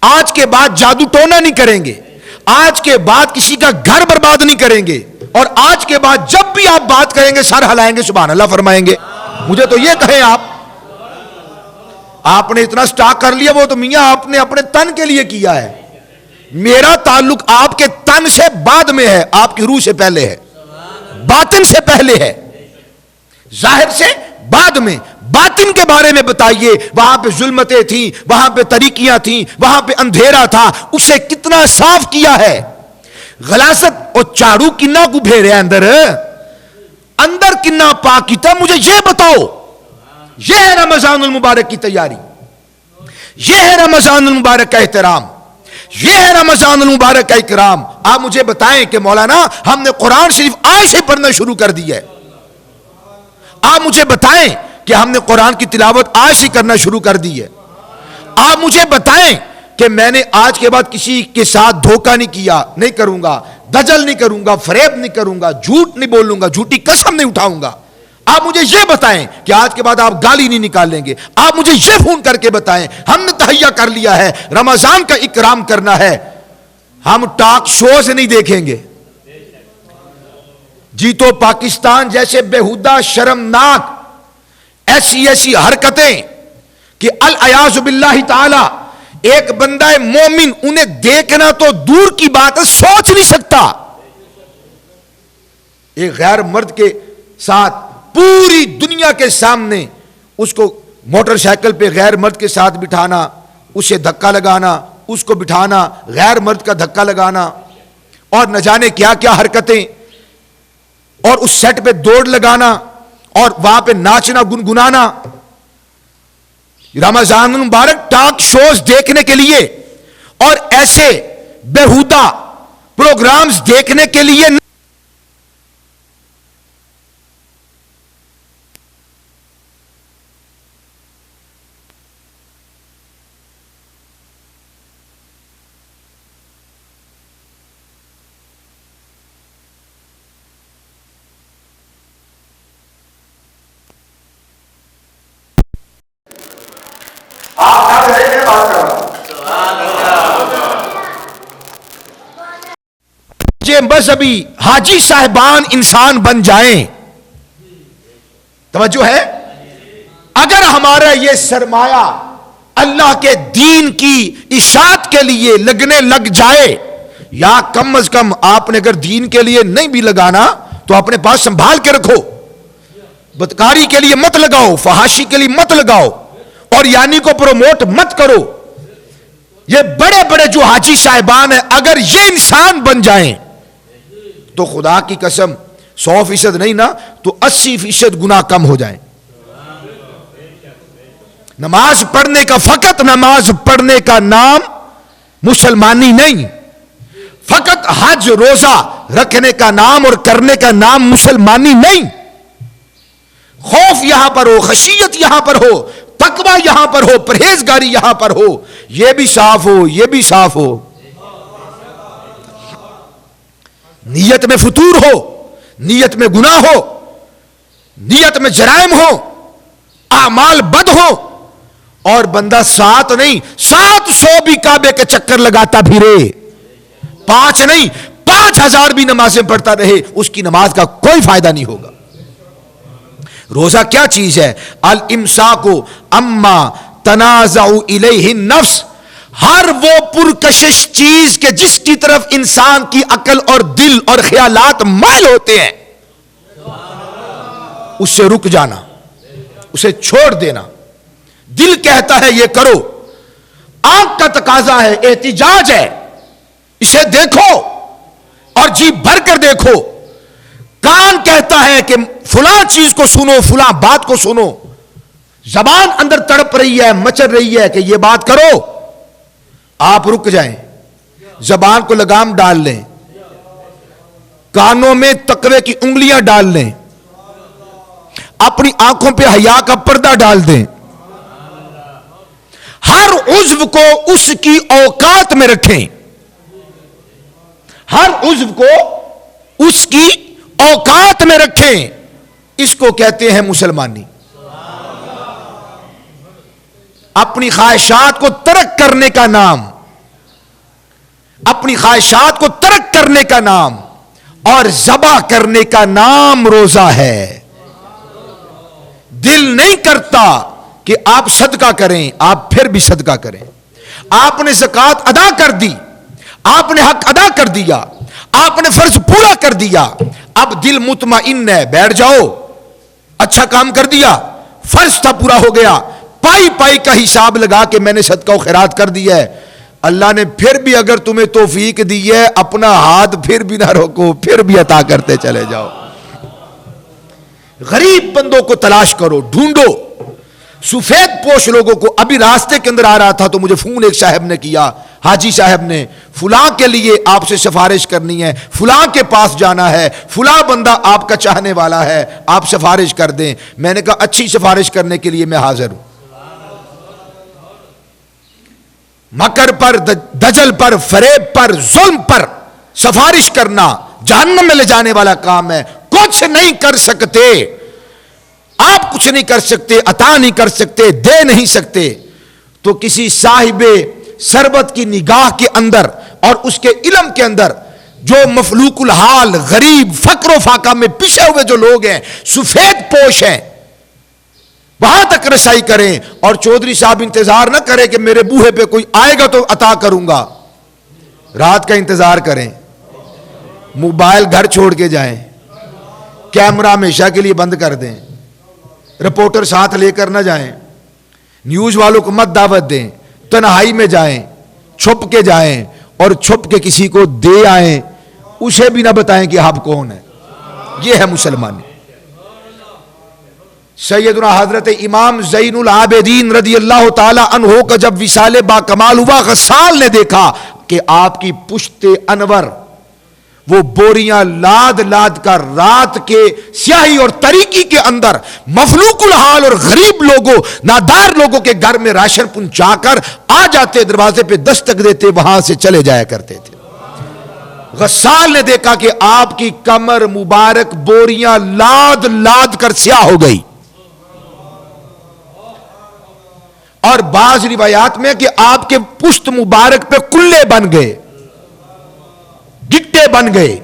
آج کے بعد جادو ٹونا نہیں کریں گے، آج کے بعد کسی کا گھر برباد نہیں کریں گے، اور آج کے بعد جب بھی آپ بات کریں گے سر ہلائیں گے سبحان اللہ فرمائیں گے. مجھے تو یہ کہیں آپ نے اتنا سٹاک کر لیا، وہ تو میاں آپ نے اپنے تن کے لیے کیا ہے. میرا تعلق آپ کے تن سے بعد میں ہے، آپ کی روح سے پہلے ہے، باطن سے پہلے ہے، ظاہر سے بعد میں. باطن کے بارے میں بتائیے، وہاں پہ ظلمتیں تھیں، وہاں پہ تاریکیاں تھیں، وہاں پہ اندھیرا تھا، اسے کتنا صاف کیا ہے. غلاست اور چاڑو کنا کو بھیرے اندر کنا پاک کیتا، مجھے یہ بتاؤ. یہ ہے رمضان المبارک کی تیاری، یہ ہے رمضان المبارک کا احترام، یہ ہے رمضان المبارک کا اکرام. آپ مجھے بتائیں کہ مولانا ہم نے قرآن شریف آج سے پڑھنا شروع کر دی ہے. آپ مجھے بتائیں کہ ہم نے قرآن کی تلاوت آج سے کرنا شروع کر دی ہے. آپ مجھے بتائیں کہ میں نے آج کے بعد کسی کے ساتھ دھوکہ نہیں کیا، نہیں کروں گا، دجل نہیں کروں گا، فریب نہیں کروں گا، جھوٹ نہیں بولوں گا، جھوٹی قسم نہیں اٹھاؤں گا. آپ مجھے یہ بتائیں کہ آج کے بعد آپ گالی نہیں نکالیں گے. آپ مجھے یہ فون کر کے بتائیں ہم نے تہیا کر لیا ہے رمضان کا اکرام کرنا ہے، ہم ٹاک شوز نہیں دیکھیں گے. جی تو پاکستان جیسے بےہودہ شرمناک ایسی حرکتیں کہ العیاذ باللہ تعالی ایک بندہ مومن انہیں دیکھنا تو دور کی بات ہے، سوچ نہیں سکتا. ایک غیر مرد کے ساتھ پوری دنیا کے سامنے اس کو موٹر سائیکل پہ غیر مرد کے ساتھ بٹھانا، اسے دھکا لگانا، اس کو بٹھانا، غیر مرد کا دھکا لگانا، اور نہ جانے کیا کیا حرکتیں، اور اس سیٹ پہ دوڑ لگانا اور وہاں پہ ناچنا گنگنانا. رمضان مبارک ٹاک شوز دیکھنے کے لیے اور ایسے بےہودہ پروگرامز دیکھنے کے لیے مذہبی حاجی صاحبان انسان بن جائیں. توجہ ہے؟ اگر ہمارا یہ سرمایہ اللہ کے دین کی اشاعت کے لیے لگنے لگ جائے، یا کم از کم آپ نے اگر دین کے لیے نہیں بھی لگانا تو اپنے پاس سنبھال کے رکھو. بدکاری کے لیے مت لگاؤ، فحاشی کے لیے مت لگاؤ، اور یعنی کو پروموٹ مت کرو. یہ بڑے بڑے جو حاجی صاحبان ہیں اگر یہ انسان بن جائیں تو خدا کی قسم 100% نہیں نا تو 80% گناہ کم ہو جائیں. نماز پڑھنے کا، فقط نماز پڑھنے کا نام مسلمانی نہیں، فقط حج روزہ رکھنے کا نام اور کرنے کا نام مسلمانی نہیں. خوف یہاں پر ہو، خشیت یہاں پر ہو، تقوی یہاں پر ہو، پرہیزگاری یہاں پر ہو، یہ بھی صاف ہو، یہ بھی صاف ہو. نیت میں فتور ہو، نیت میں گناہ ہو، نیت میں جرائم ہو، اعمال بد ہو، اور بندہ 7 نہیں 700 بھی کعبے کے چکر لگاتا پھرے، 5 نہیں 5 5,000 بھی نمازیں پڑھتا رہے اس کی نماز کا کوئی فائدہ نہیں ہوگا۔ روزہ کیا چیز ہے؟ الامساک اما تنازع الیہ النفس، ہر وہ پرکشش چیز کے جس کی طرف انسان کی عقل اور دل اور خیالات مائل ہوتے ہیں اس سے رک جانا، اسے چھوڑ دینا۔ دل کہتا ہے یہ کرو، آنکھ کا تقاضا ہے، احتجاج ہے، اسے دیکھو اور جی بھر کر دیکھو۔ کان کہتا ہے کہ فلاں چیز کو سنو، فلاں بات کو سنو۔ زبان اندر تڑپ رہی ہے، مچل رہی ہے کہ یہ بات کرو، آپ رک جائیں، زبان کو لگام ڈال لیں، کانوں میں تقوی کی انگلیاں ڈال لیں، اپنی آنکھوں پہ حیا کا پردہ ڈال دیں، ہر عضو کو اس کی اوقات میں رکھیں، ہر عضو کو اس کی اوقات میں رکھیں۔ اس کو کہتے ہیں مسلمانی۔ اپنی خواہشات کو ترک کرنے کا نام، اپنی خواہشات کو ترک کرنے کا نام اور ذبح کرنے کا نام روزہ ہے۔ دل نہیں کرتا کہ آپ صدقہ کریں، آپ پھر بھی صدقہ کریں۔ آپ نے زکوٰۃ ادا کر دی، آپ نے حق ادا کر دیا، آپ نے فرض پورا کر دیا، اب دل مطمئن ہے، بیٹھ جاؤ، اچھا کام کر دیا، فرض تھا پورا ہو گیا، پائی پائی کا حساب لگا کہ میں نے صدقہ و خیرات کر دیا ہے۔ اللہ نے پھر بھی اگر تمہیں توفیق دی ہے، اپنا ہاتھ پھر بھی نہ روکو، پھر بھی عطا کرتے چلے جاؤ۔ غریب بندوں کو تلاش کرو، ڈھونڈو، سفید پوش لوگوں کو۔ ابھی راستے کے اندر آ رہا تھا تو مجھے فون ایک صاحب نے کیا، حاجی صاحب نے، فلاں کے لیے آپ سے سفارش کرنی ہے، فلاں کے پاس جانا ہے، فلاں بندہ آپ کا چاہنے والا ہے، آپ سفارش کر دیں۔ میں نے کہا اچھی سفارش کرنے کے لیے میں حاضر ہوں۔ مکر پر، دجل پر، فریب پر، ظلم پر سفارش کرنا جہنم میں لے جانے والا کام ہے۔ کچھ نہیں کر سکتے آپ، کچھ نہیں کر سکتے، عطا نہیں کر سکتے، دے نہیں سکتے، تو کسی صاحب ثروت کی نگاہ کے اندر اور اس کے علم کے اندر جو مفلوق الحال، غریب، فقر و فاقہ میں پچھے ہوئے جو لوگ ہیں، سفید پوش ہیں، وہاں تک رسائی کریں۔ اور چودھری صاحب انتظار نہ کریں کہ میرے بوہے پہ کوئی آئے گا تو عطا کروں گا، رات کا انتظار کریں، موبائل گھر چھوڑ کے جائیں، کیمرہ ہمیشہ کے لیے بند کر دیں، رپورٹر ساتھ لے کر نہ جائیں، نیوز والوں کو مت دعوت دیں، تنہائی میں جائیں، چھپ کے جائیں اور چھپ کے کسی کو دے آئیں، اسے بھی نہ بتائیں کہ آپ کون ہیں۔ یہ ہے مسلمانی۔ سیدنا حضرت امام زین العابدین رضی اللہ تعالی عنہ کا جب وصال با کمال ہوا، غسال نے دیکھا کہ آپ کی پشت انور وہ بوریاں لاد لاد کر رات کے سیاہی اور تاریکی کے اندر مفلوق الحال اور غریب لوگوں، نادار لوگوں کے گھر میں راشن پہنچا کر آ جاتے، دروازے پہ دستک دیتے، وہاں سے چلے جایا کرتے تھے۔ غسال نے دیکھا کہ آپ کی کمر مبارک بوریاں لاد لاد کر سیاہ ہو گئی، اور بعض روایات میں کہ آپ کے پشت مبارک پہ کلے بن گئے، گٹے بن گئے،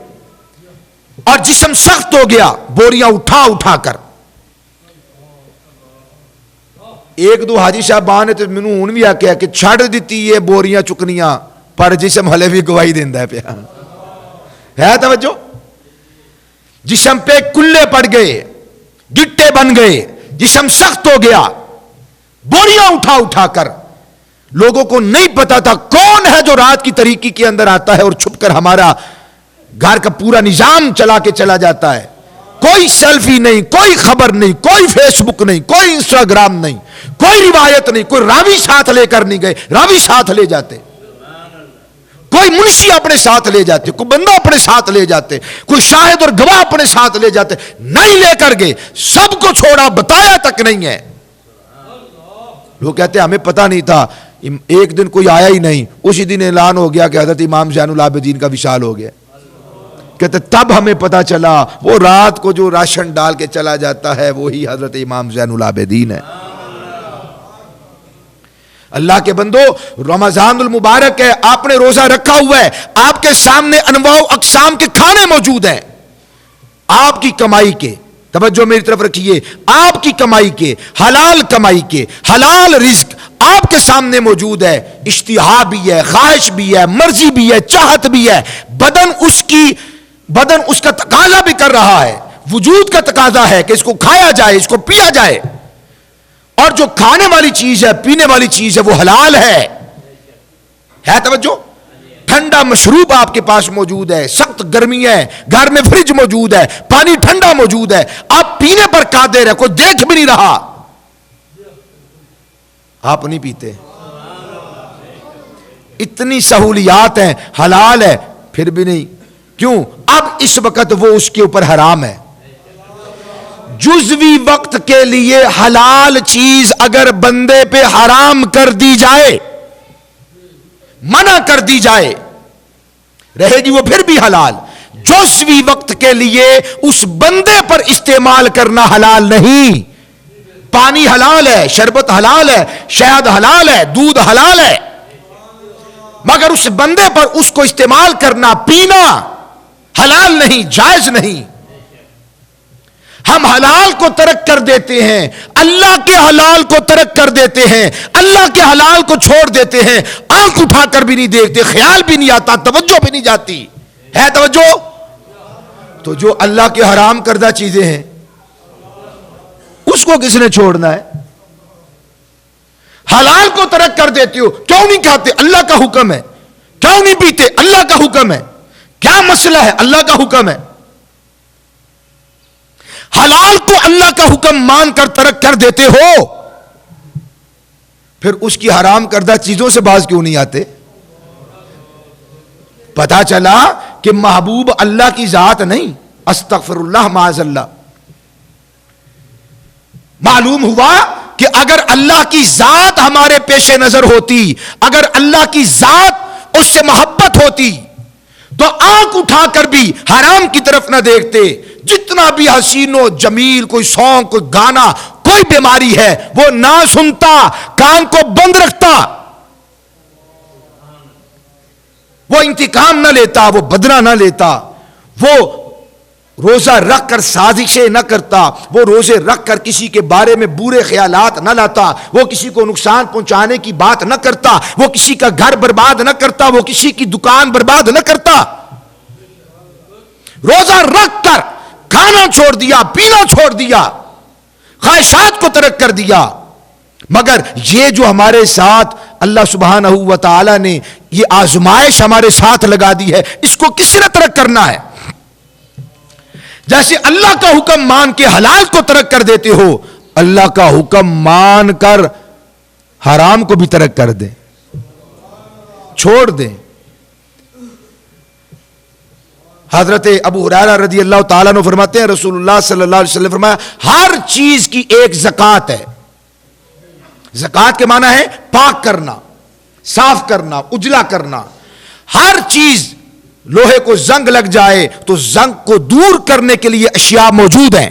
اور جسم سخت ہو گیا بوریاں اٹھا اٹھا کر۔ ایک دو حاجی صاحبان نے تو مینوں ہن بھی آکھیا کہ چھڑ دیتی یہ بوریاں چکنیاں، پر جسم ہلے بھی گواہی دیندا ہے پیا۔ ہے توجہ؟ جسم پہ کلے پڑ گئے، گٹے بن گئے، جسم سخت ہو گیا، بوریاں اٹھا اٹھا کر۔ لوگوں کو نہیں پتا تھا کون ہے جو رات کی تاریکی کے اندر آتا ہے اور چھپ کر ہمارا گھر کا پورا نظام چلا کے چلا جاتا ہے۔ کوئی سیلفی نہیں، کوئی خبر نہیں، کوئی فیس بک نہیں، کوئی انسٹاگرام نہیں، کوئی روایت نہیں، کوئی راوی ساتھ لے کر نہیں گئے، راوی ساتھ لے جاتے، کوئی منشی اپنے ساتھ لے جاتے، کوئی بندہ اپنے ساتھ لے جاتے، کوئی شاہد اور گواہ اپنے ساتھ لے جاتے، نہیں لے کر گئے، سب کو چھوڑا، بتایا تک نہیں ہے۔ لوگ کہتے ہیں ہمیں پتہ نہیں تھا، ایک دن کوئی آیا ہی نہیں، اسی دن اعلان ہو گیا کہ حضرت امام زین العابدین کا وصال ہو گیا۔ کہتے تب ہمیں پتہ چلا وہ رات کو جو راشن ڈال کے چلا جاتا ہے وہی حضرت امام زین العابدین ہے۔ اللہ کے بندو رمضان المبارک ہے، آپ نے روزہ رکھا ہوا ہے، آپ کے سامنے انواع و اقسام کے کھانے موجود ہیں، آپ کی کمائی کے، توجہ میری طرف رکھیے، آپ کی کمائی کے، حلال کمائی کے، حلال رزق آپ کے سامنے موجود ہے، اشتہا بھی ہے، خواہش بھی ہے، مرضی بھی ہے، چاہت بھی ہے، بدن اس کا تقاضا بھی کر رہا ہے، وجود کا تقاضا ہے کہ اس کو کھایا جائے، اس کو پیا جائے، اور جو کھانے والی چیز ہے، پینے والی چیز ہے، وہ حلال ہے توجہ، ٹھنڈا مشروب آپ کے پاس موجود ہے، سخت گرمی ہے، گھر میں فریج موجود ہے، پانی ٹھنڈا موجود ہے، آپ پینے پر قادر ہے، کوئی دیکھ بھی نہیں رہا، آپ نہیں پیتے، اتنی سہولیات ہیں، حلال ہے، پھر بھی نہیں، کیوں؟ اب اس وقت وہ اس کے اوپر حرام ہے۔ جزوی وقت کے لیے حلال چیز اگر بندے پہ حرام کر دی جائے، منع کر دی جائے، رہے گی وہ پھر بھی حلال، جزوی وقت کے لیے اس بندے پر استعمال کرنا حلال نہیں۔ پانی حلال ہے، شربت حلال ہے، شہد حلال ہے، دودھ حلال ہے، مگر اس بندے پر اس کو استعمال کرنا، پینا حلال نہیں، جائز نہیں۔ ہم حلال کو ترک کر دیتے ہیں، اللہ کے حلال کو ترک کر دیتے ہیں، اللہ کے حلال کو چھوڑ دیتے ہیں، آنکھ اٹھا کر بھی نہیں دیکھتے، خیال بھی نہیں آتا، توجہ بھی نہیں جاتی ہے توجہ۔ تو جو اللہ کے حرام کردہ چیزیں ہیں اس کو کس نے چھوڑنا ہے؟ حلال کو ترک کر دیتے ہو، کیوں نہیں کھاتے؟ اللہ کا حکم ہے۔ کیوں نہیں پیتے؟ اللہ کا حکم ہے۔ کیا مسئلہ ہے؟ اللہ کا حکم ہے۔ حلال کو اللہ کا حکم مان کر ترک کر دیتے ہو، پھر اس کی حرام کردہ چیزوں سے باز کیوں نہیں آتے؟ پتا چلا کہ محبوب اللہ کی ذات نہیں، استغفر اللہ معاذ اللہ۔ معلوم ہوا کہ اگر اللہ کی ذات ہمارے پیش نظر ہوتی، اگر اللہ کی ذات اس سے محبت ہوتی، تو آنکھ اٹھا کر بھی حرام کی طرف نہ دیکھتے۔ جتنا بھی حسین و جمیل، کوئی سانگ، کوئی گانا، کوئی بیماری ہے، وہ نہ سنتا، کان کو بند رکھتا، وہ انتقام نہ لیتا، وہ بدلہ نہ لیتا، وہ روزہ رکھ کر سازشیں نہ کرتا، وہ روزے رکھ کر کسی کے بارے میں برے خیالات نہ لاتا، وہ کسی کو نقصان پہنچانے کی بات نہ کرتا، وہ کسی کا گھر برباد نہ کرتا، وہ کسی کی دکان برباد نہ کرتا۔ روزہ رکھ کر کھانا چھوڑ دیا، پینا چھوڑ دیا، خواہشات کو ترک کر دیا۔ مگر یہ جو ہمارے ساتھ اللہ سبحانہ و تعالی نے یہ آزمائش ہمارے ساتھ لگا دی ہے، اس کو کس نے ترک کرنا ہے؟ جیسے اللہ کا حکم مان کے حلال کو ترک کر دیتے ہو، اللہ کا حکم مان کر حرام کو بھی ترک کر دیں، چھوڑ دیں۔ حضرت ابو ہریرہ رضی اللہ تعالیٰ عنہ فرماتے ہیں، رسول اللہ صلی اللہ علیہ وسلم فرمایا، ہر چیز کی ایک زکات ہے۔ زکات کے معنی ہے پاک کرنا، صاف کرنا، اجلا کرنا۔ ہر چیز، لوہے کو زنگ لگ جائے تو زنگ کو دور کرنے کے لیے اشیاء موجود ہیں،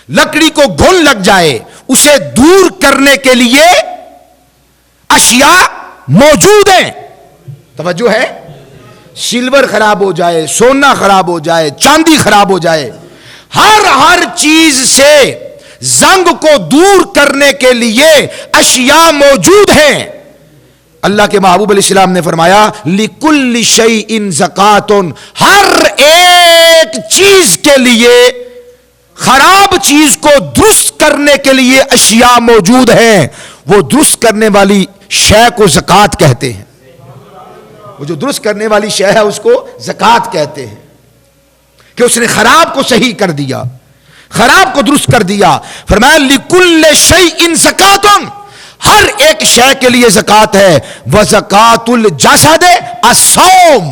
لکڑی کو گھن لگ جائے اسے دور کرنے کے لیے اشیاء موجود ہیں۔ توجہ ہے؟ سلور خراب ہو جائے، سونا خراب ہو جائے، چاندی خراب ہو جائے، ہر چیز سے زنگ کو دور کرنے کے لیے اشیاء موجود ہیں۔ اللہ کے محبوب علیہ السلام نے فرمایا، لِكُلِّ شَيْءٍ زَكَاتٌ، ہر ایک چیز کے لیے، خراب چیز کو درست کرنے کے لیے اشیاء موجود ہیں۔ وہ درست کرنے والی شے کو زکات کہتے ہیں۔ وہ جو درست کرنے والی شے ہے اس کو زکات کہتے ہیں، کہ اس نے خراب کو صحیح کر دیا، خراب کو درست کر دیا۔ فرمایا لِكُلِّ شَيْءٍ زَكَاتٌ، ہر ایک شے کے لیے زکات ہے۔ وَزَكَاتُ الْجَسَدِ الصَّوْمُ،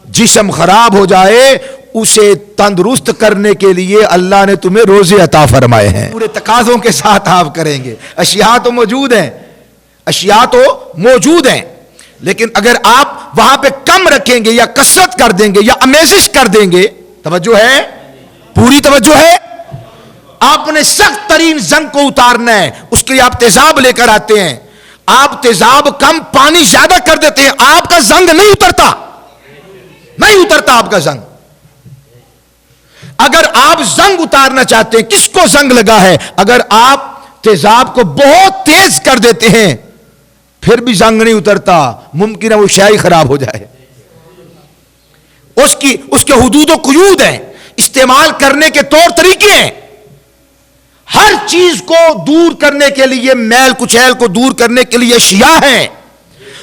جسم خراب ہو جائے اسے تندرست کرنے کے لیے اللہ نے تمہیں روزے عطا فرمائے ہیں، پورے تقاضوں کے ساتھ آپ کریں گے۔ اشیاء تو موجود ہیں، اشیاء تو موجود ہیں، لیکن اگر آپ وہاں پہ کم رکھیں گے یا کثرت کر دیں گے یا امیزش کر دیں گے، توجہ ہے؟ پوری توجہ ہے؟ آپ نے سخت ترین زنگ کو اتارنا ہے، اس کے لیے آپ تیزاب لے کر آتے ہیں، آپ تیزاب کم پانی زیادہ کر دیتے ہیں، آپ کا زنگ نہیں اترتا، نہیں اترتا آپ کا زنگ۔ اگر آپ زنگ اتارنا چاہتے ہیں، کس کو زنگ لگا ہے؟ اگر آپ تیزاب کو بہت تیز کر دیتے ہیں پھر بھی زنگ نہیں اترتا، ممکن ہے وہ شے خراب ہو جائے۔ اس کے حدود و قیود ہیں، استعمال کرنے کے طور طریقے ہیں۔ ہر چیز کو دور کرنے کے لیے، میل کچیل کو دور کرنے کے لیے اشیاء ہیں،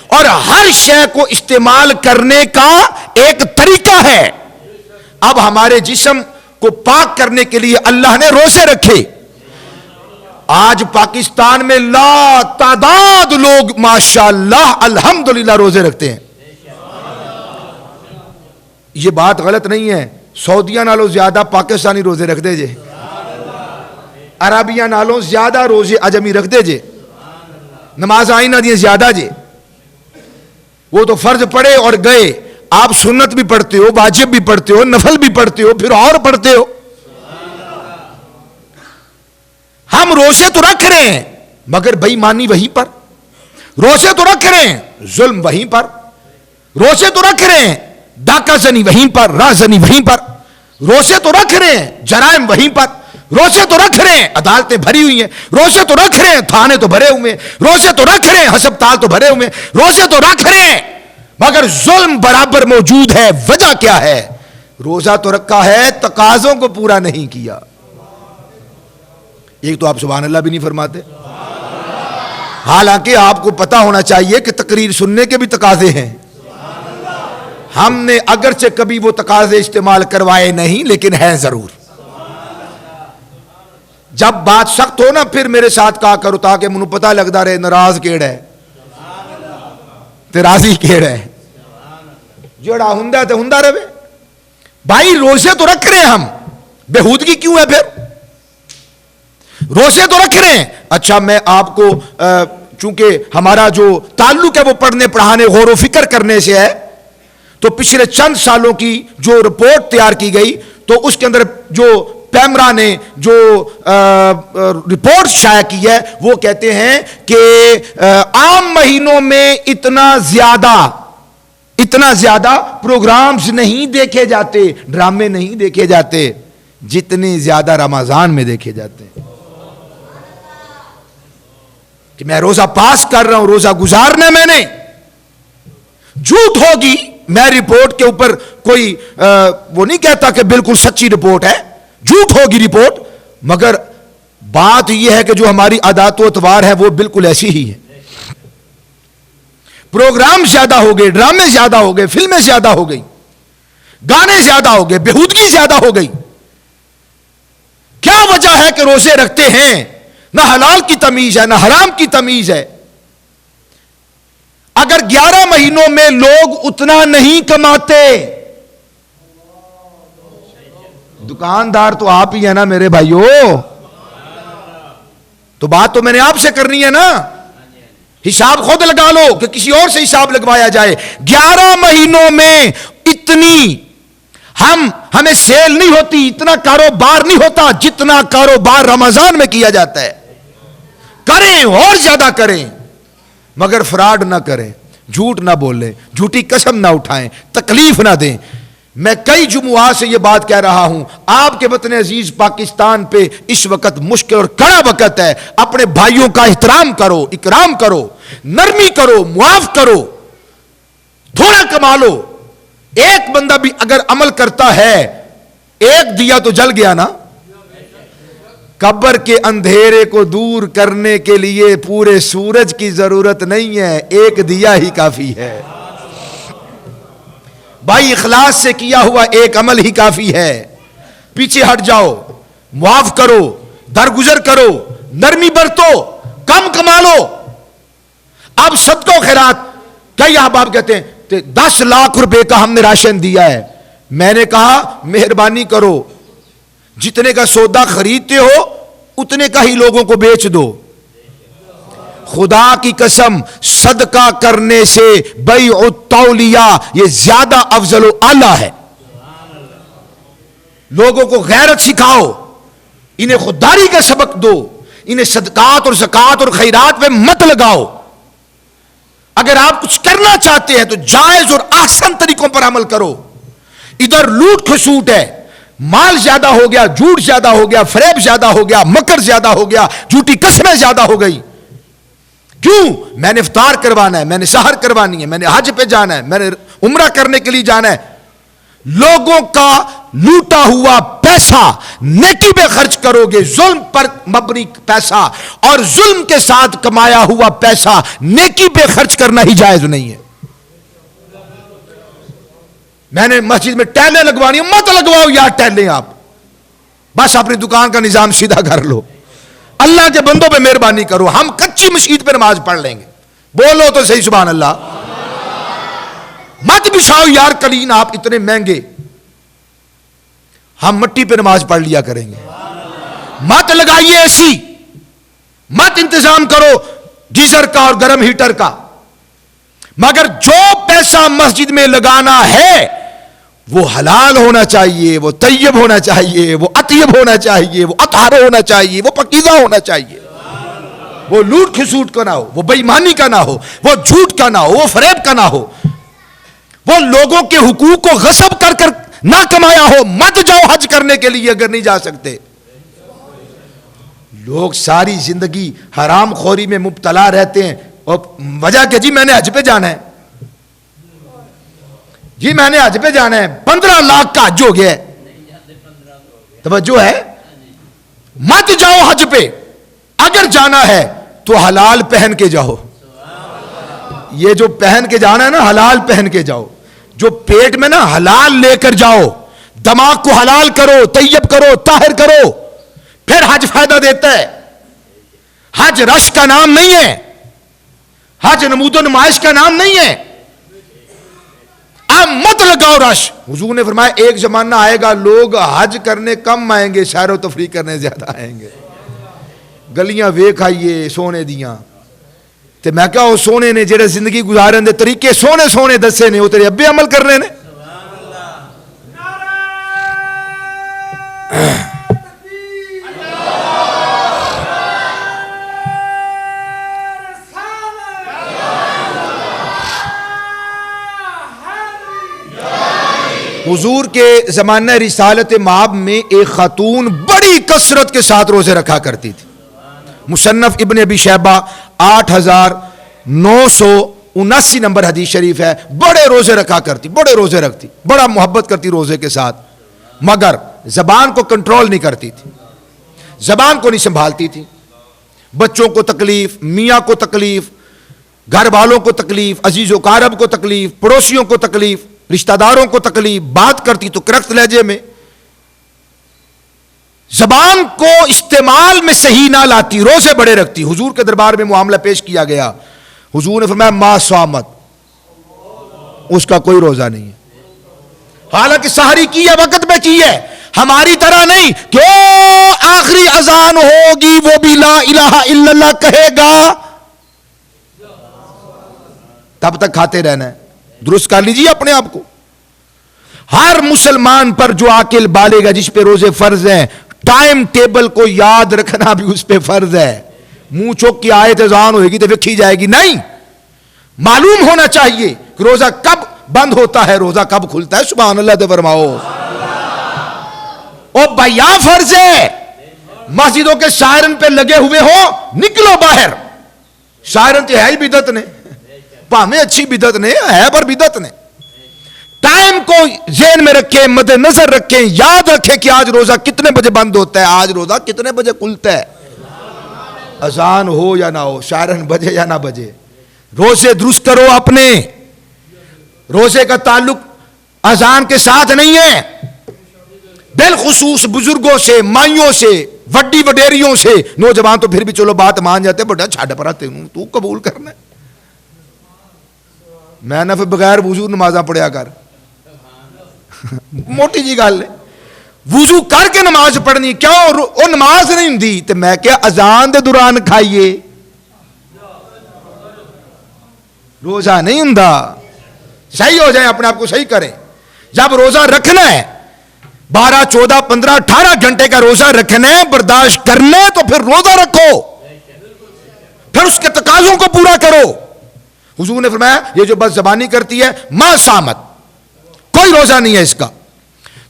اور ہر شے کو استعمال کرنے کا ایک طریقہ ہے۔ اب ہمارے جسم کو پاک کرنے کے لیے اللہ نے روزے رکھے۔ آج پاکستان میں لا تعداد لوگ ماشاءاللہ الحمدللہ روزے رکھتے ہیں۔ یہ بات غلط نہیں ہے، سعودیہ نالوں زیادہ پاکستانی روزے رکھ دے جے، عربیہ نالوں زیادہ روزے اجمی رکھ دے جے، نماز آئینہ دیے زیادہ جے۔ وہ تو فرض پڑے اور گئے، آپ سنت بھی پڑھتے ہو، واجب بھی پڑھتے ہو، نفل بھی پڑھتے ہو، پھر اور پڑھتے ہو۔ ہم روزے تو رکھ رہے ہیں مگر بے ایمانی وہیں پر، روزے تو رکھ رہے ہیں ظلم وہیں پر، روزے تو رکھ رہے ہیں ڈاکہ زنی وہیں پر، رازنی وہیں پر، روزے تو رکھ رہے ہیں جرائم وہیں پر، روزے تو رکھ رہے ہیں عدالتیں بھری ہوئی ہیں، روزے تو رکھ رہے ہیں تھانے تو بھرے ہوئے ہیں، روزے تو رکھ رہے ہیں ہسپتال تو بھرے ہوئے ہیں، روزے تو رکھ رہے ہیں مگر ظلم برابر موجود ہے۔ وجہ کیا ہے؟ روزہ تو رکھا ہے، تقاضوں کو پورا نہیں کیا۔ ایک تو آپ سبحان اللہ بھی نہیں فرماتے، حالانکہ آپ کو پتا ہونا چاہیے کہ تقریر سننے کے بھی تقاضے ہیں۔ ہم نے اگرچہ کبھی وہ تقاضے استعمال کروائے نہیں لیکن ہیں ضرور۔ جب بات سخت ہو نا پھر میرے ساتھ کہا کرو تاکہ منو پتہ لگتا رہے ناراض کیڑا ہے تے راضی کیڑا ہے، جڑا ہوندا تے ہوندا رہے۔ بھائی روزے تو رکھ رہے ہیں ہم، بےہودگی کیوں ہے پھر؟ روزے تو رکھ رہے ہیں۔ اچھا میں آپ کو چونکہ ہمارا جو تعلق ہے وہ پڑھنے پڑھانے غور و فکر کرنے سے ہے، تو پچھلے چند سالوں کی جو رپورٹ تیار کی گئی تو اس کے اندر جو پیمرا نے جو رپورٹ شائع کی ہے وہ کہتے ہیں کہ عام مہینوں میں اتنا زیادہ پروگرامز نہیں دیکھے جاتے، ڈرامے نہیں دیکھے جاتے جتنے زیادہ رمضان میں دیکھے جاتے ہیں۔ کہ میں روزہ پاس کر رہا ہوں، روزہ گزارنا میں نے، جھوٹ ہوگی، میں رپورٹ کے اوپر کوئی وہ نہیں کہتا کہ بالکل سچی رپورٹ ہے، جھوٹ ہوگی رپورٹ، مگر بات یہ ہے کہ جو ہماری عادات و اطوار ہے وہ بالکل ایسی ہی ہے۔ پروگرام زیادہ ہو گئے، ڈرامے زیادہ ہو گئے، فلمیں زیادہ ہو گئی، گانے زیادہ ہو گئے، بےہودگی زیادہ ہو گئی۔ کیا وجہ ہے کہ روزے رکھتے ہیں؟ نہ حلال کی تمیز ہے نہ حرام کی تمیز ہے۔ اگر 11 مہینوں میں لوگ اتنا نہیں کماتے، دکاندار تو آپ ہی ہے نا میرے بھائیو، تو بات تو میں نے آپ سے کرنی ہے نا، حساب خود لگا لو کہ کسی اور سے حساب لگوایا جائے۔ 11 مہینوں میں اتنی ہمیں سیل نہیں ہوتی، اتنا کاروبار نہیں ہوتا جتنا کاروبار رمضان میں کیا جاتا ہے۔ کریں اور زیادہ کریں مگر فراڈ نہ کریں، جھوٹ نہ بولیں، جھوٹی قسم نہ اٹھائیں، تکلیف نہ دیں۔ میں کئی جمعات سے یہ بات کہہ رہا ہوں، آپ کے وطن عزیز پاکستان پہ اس وقت مشکل اور کڑا وقت ہے، اپنے بھائیوں کا احترام کرو، اکرام کرو، نرمی کرو، معاف کرو، تھوڑا کما لو۔ ایک بندہ بھی اگر عمل کرتا ہے، ایک دیا تو جل گیا نا۔ قبر کے اندھیرے کو دور کرنے کے لیے پورے سورج کی ضرورت نہیں ہے، ایک دیا ہی کافی ہے۔ بھائی اخلاص سے کیا ہوا ایک عمل ہی کافی ہے۔ پیچھے ہٹ جاؤ، معاف کرو، درگزر کرو، نرمی برتو، کم کما لو۔ اب صدقہ و خیرات، کئی احباب کہتے ہیں 10 لاکھ روپے کا ہم نے راشن دیا ہے۔ میں نے کہا مہربانی کرو، جتنے کا سودا خریدتے ہو اتنے کا ہی لوگوں کو بیچ دو۔ خدا کی قسم صدقہ کرنے سے بیع التولیہ یہ زیادہ افضل و اعلیٰ ہے۔ لوگوں کو غیرت سکھاؤ، انہیں خودداری کا سبق دو، انہیں صدقات اور زکوٰۃ اور خیرات پہ مت لگاؤ. اگر آپ کچھ کرنا چاہتے ہیں تو جائز اور احسن طریقوں پر عمل کرو. ادھر لوٹ کھسوٹ ہے، مال زیادہ ہو گیا، جھوٹ زیادہ ہو گیا، فریب زیادہ ہو گیا، مکر زیادہ ہو گیا، جھوٹی قسمیں زیادہ ہو گئی. کیوں؟ میں نے افطار کروانا ہے، میں نے سحر کروانی ہے، میں نے حج پہ جانا ہے، میں نے عمرہ کرنے کے لیے جانا ہے. لوگوں کا لوٹا ہوا پیسہ نیکی پہ خرچ کرو گے، ظلم پر مبنی پیسہ اور ظلم کے ساتھ کمایا ہوا پیسہ نیکی پہ خرچ کرنا ہی جائز نہیں ہے. میں نے مسجد میں ٹیلیں لگوانی، مت لگواؤ یار ٹیلیں. آپ بس اپنی دکان کا نظام سیدھا کر لو. اللہ کے بندوں پہ مہربانی کرو. ہم کچی مسجد پہ نماز پڑھ لیں گے. بولو تو صحیح سبحان اللہ. مت بچھاؤ یار قالین آپ اتنے مہنگے، ہم مٹی پہ نماز پڑھ لیا کریں گے. مت لگائیے اے سی، مت انتظام کرو گیزر کا اور گرم ہیٹر کا. مگر جو پیسہ مسجد میں لگانا ہے وہ حلال ہونا چاہیے، وہ طیب ہونا چاہیے، وہ اطیب ہونا چاہیے، وہ اطہر ہونا چاہیے، وہ پاکیزہ ہونا چاہیے. وہ لوٹ کھسوٹ کا نہ ہو، وہ بے ایمانی کا نہ ہو، وہ جھوٹ کا نہ ہو، وہ فریب کا نہ ہو، وہ لوگوں کے حقوق کو غصب کر کر نہ کمایا ہو. مت جاؤ حج کرنے کے لیے اگر نہیں جا سکتے. لوگ ساری زندگی حرام خوری میں مبتلا رہتے ہیں اور وجہ کہ جی میں نے حج پہ جانا ہے، جی میں نے حج پہ جانا ہے، 15 لاکھ کا حج ہو گیا ہے. توجہ ہے؟ مت جاؤ حج پہ. اگر جانا ہے تو حلال پہن کے جاؤ. یہ جو پہن کے جانا ہے نا، حلال پہن کے جاؤ. جو پیٹ میں نا حلال لے کر جاؤ. دماغ کو حلال کرو، طیب کرو، طاہر کرو، پھر حج فائدہ دیتا ہے. حج رش کا نام نہیں ہے، حج نمود و نمائش کا نام نہیں ہے. اب مت لگاؤ رش. حضور نے فرمایا ایک زمانہ آئے گا لوگ حج کرنے کم آئیں گے، سیر و تفریح کرنے زیادہ آئیں گے. گلیاں ویکھ آئیے سونے دیاں تے میں کہا وہ سونے نے جڑے زندگی گزارن دے طریقے سونے سونے دسے نے، وہ تیرے ابے عمل کرنے نے. حضور کے زمانہ رسالت مآب میں ایک خاتون بڑی کثرت کے ساتھ روزے رکھا کرتی تھی. مصنف ابن ابی شیبہ 8979 نمبر حدیث شریف ہے. بڑے روزے رکھا کرتی، بڑے روزے رکھتی، بڑا محبت کرتی روزے کے ساتھ. مگر زبان کو کنٹرول نہیں کرتی تھی، زبان کو نہیں سنبھالتی تھی. بچوں کو تکلیف، میاں کو تکلیف، گھر والوں کو تکلیف، عزیز و اقارب کو تکلیف، پڑوسیوں کو تکلیف، رشتہ داروں کو تکلیف. بات کرتی تو کرخت لہجے میں، زبان کو استعمال میں صحیح نہ لاتی، روزے بڑے رکھتی. حضور کے دربار میں معاملہ پیش کیا گیا. حضور نے فرمایا ما صامت، اس کا کوئی روزہ نہیں ہے. حالانکہ سحری کی ہے، وقت پہ کی ہے. ہماری طرح نہیں کہ آخری اذان ہوگی وہ بھی لا الہ الا اللہ کہے گا، تب تک کھاتے رہنا ہے. درست کر لیجیے اپنے آپ کو. ہر مسلمان پر جو عاقل بالغ ہے، جس پہ روزے فرض ہیں، ٹائم ٹیبل کو یاد رکھنا بھی اس پہ فرض ہے. منہ چوک کی آیت اذان ہوئے گی تو وکھی جائے گی نہیں. معلوم ہونا چاہیے کہ روزہ کب بند ہوتا ہے، روزہ کب کھلتا ہے. سبحان اللہ تے فرماؤ. او بھیا فرض ہے. مسجدوں کے سائرن پہ لگے ہوئے ہو، نکلو باہر. سائرن تو ہے ہی بدعت نے، پاہمیں اچھی بدعت نے ہے پر بدعت نے. ٹائم کو ذہن میں رکھیں، مد نظر رکھیں، یاد رکھیں کہ آج روزہ کتنے بجے بند ہوتا ہے، آج روزہ کتنے بجے کھلتا ہے. اذان ہو یا نہ ہو، سائرن بجے یا نہ بجے، روزے درست کرو اپنے. روزے کا تعلق اذان کے ساتھ نہیں ہے. بالخصوص بزرگوں سے، مائیوں سے، وڈی وڈیریوں سے. نوجوان تو پھر بھی چلو بات مان جاتے، بڑا چھاڑ پڑا تو قبول کرنا ہے. میں نہ پھر بغیر وضو نمازاں پڑھیا کر. موٹی جی گل ہے. وضو کر کے نماز پڑھنی، کیوں وہ نماز نہیں ہوندی تے میں کیا اذان دے دوران کھائیے، روزہ نہیں ہوندا. صحیح ہو جائیں، اپنے آپ کو صحیح کریں. جب روزہ رکھنا ہے 12, 14, 15, 18 گھنٹے کا روزہ رکھنا ہے، برداشت کرنا ہے تو پھر روزہ رکھو، پھر اس کے تقاضوں کو پورا کرو۔ حضور نے فرمایا یہ جو بد زبانی کرتی ہے ما سامت، کوئی روزہ نہیں ہے اس کا۔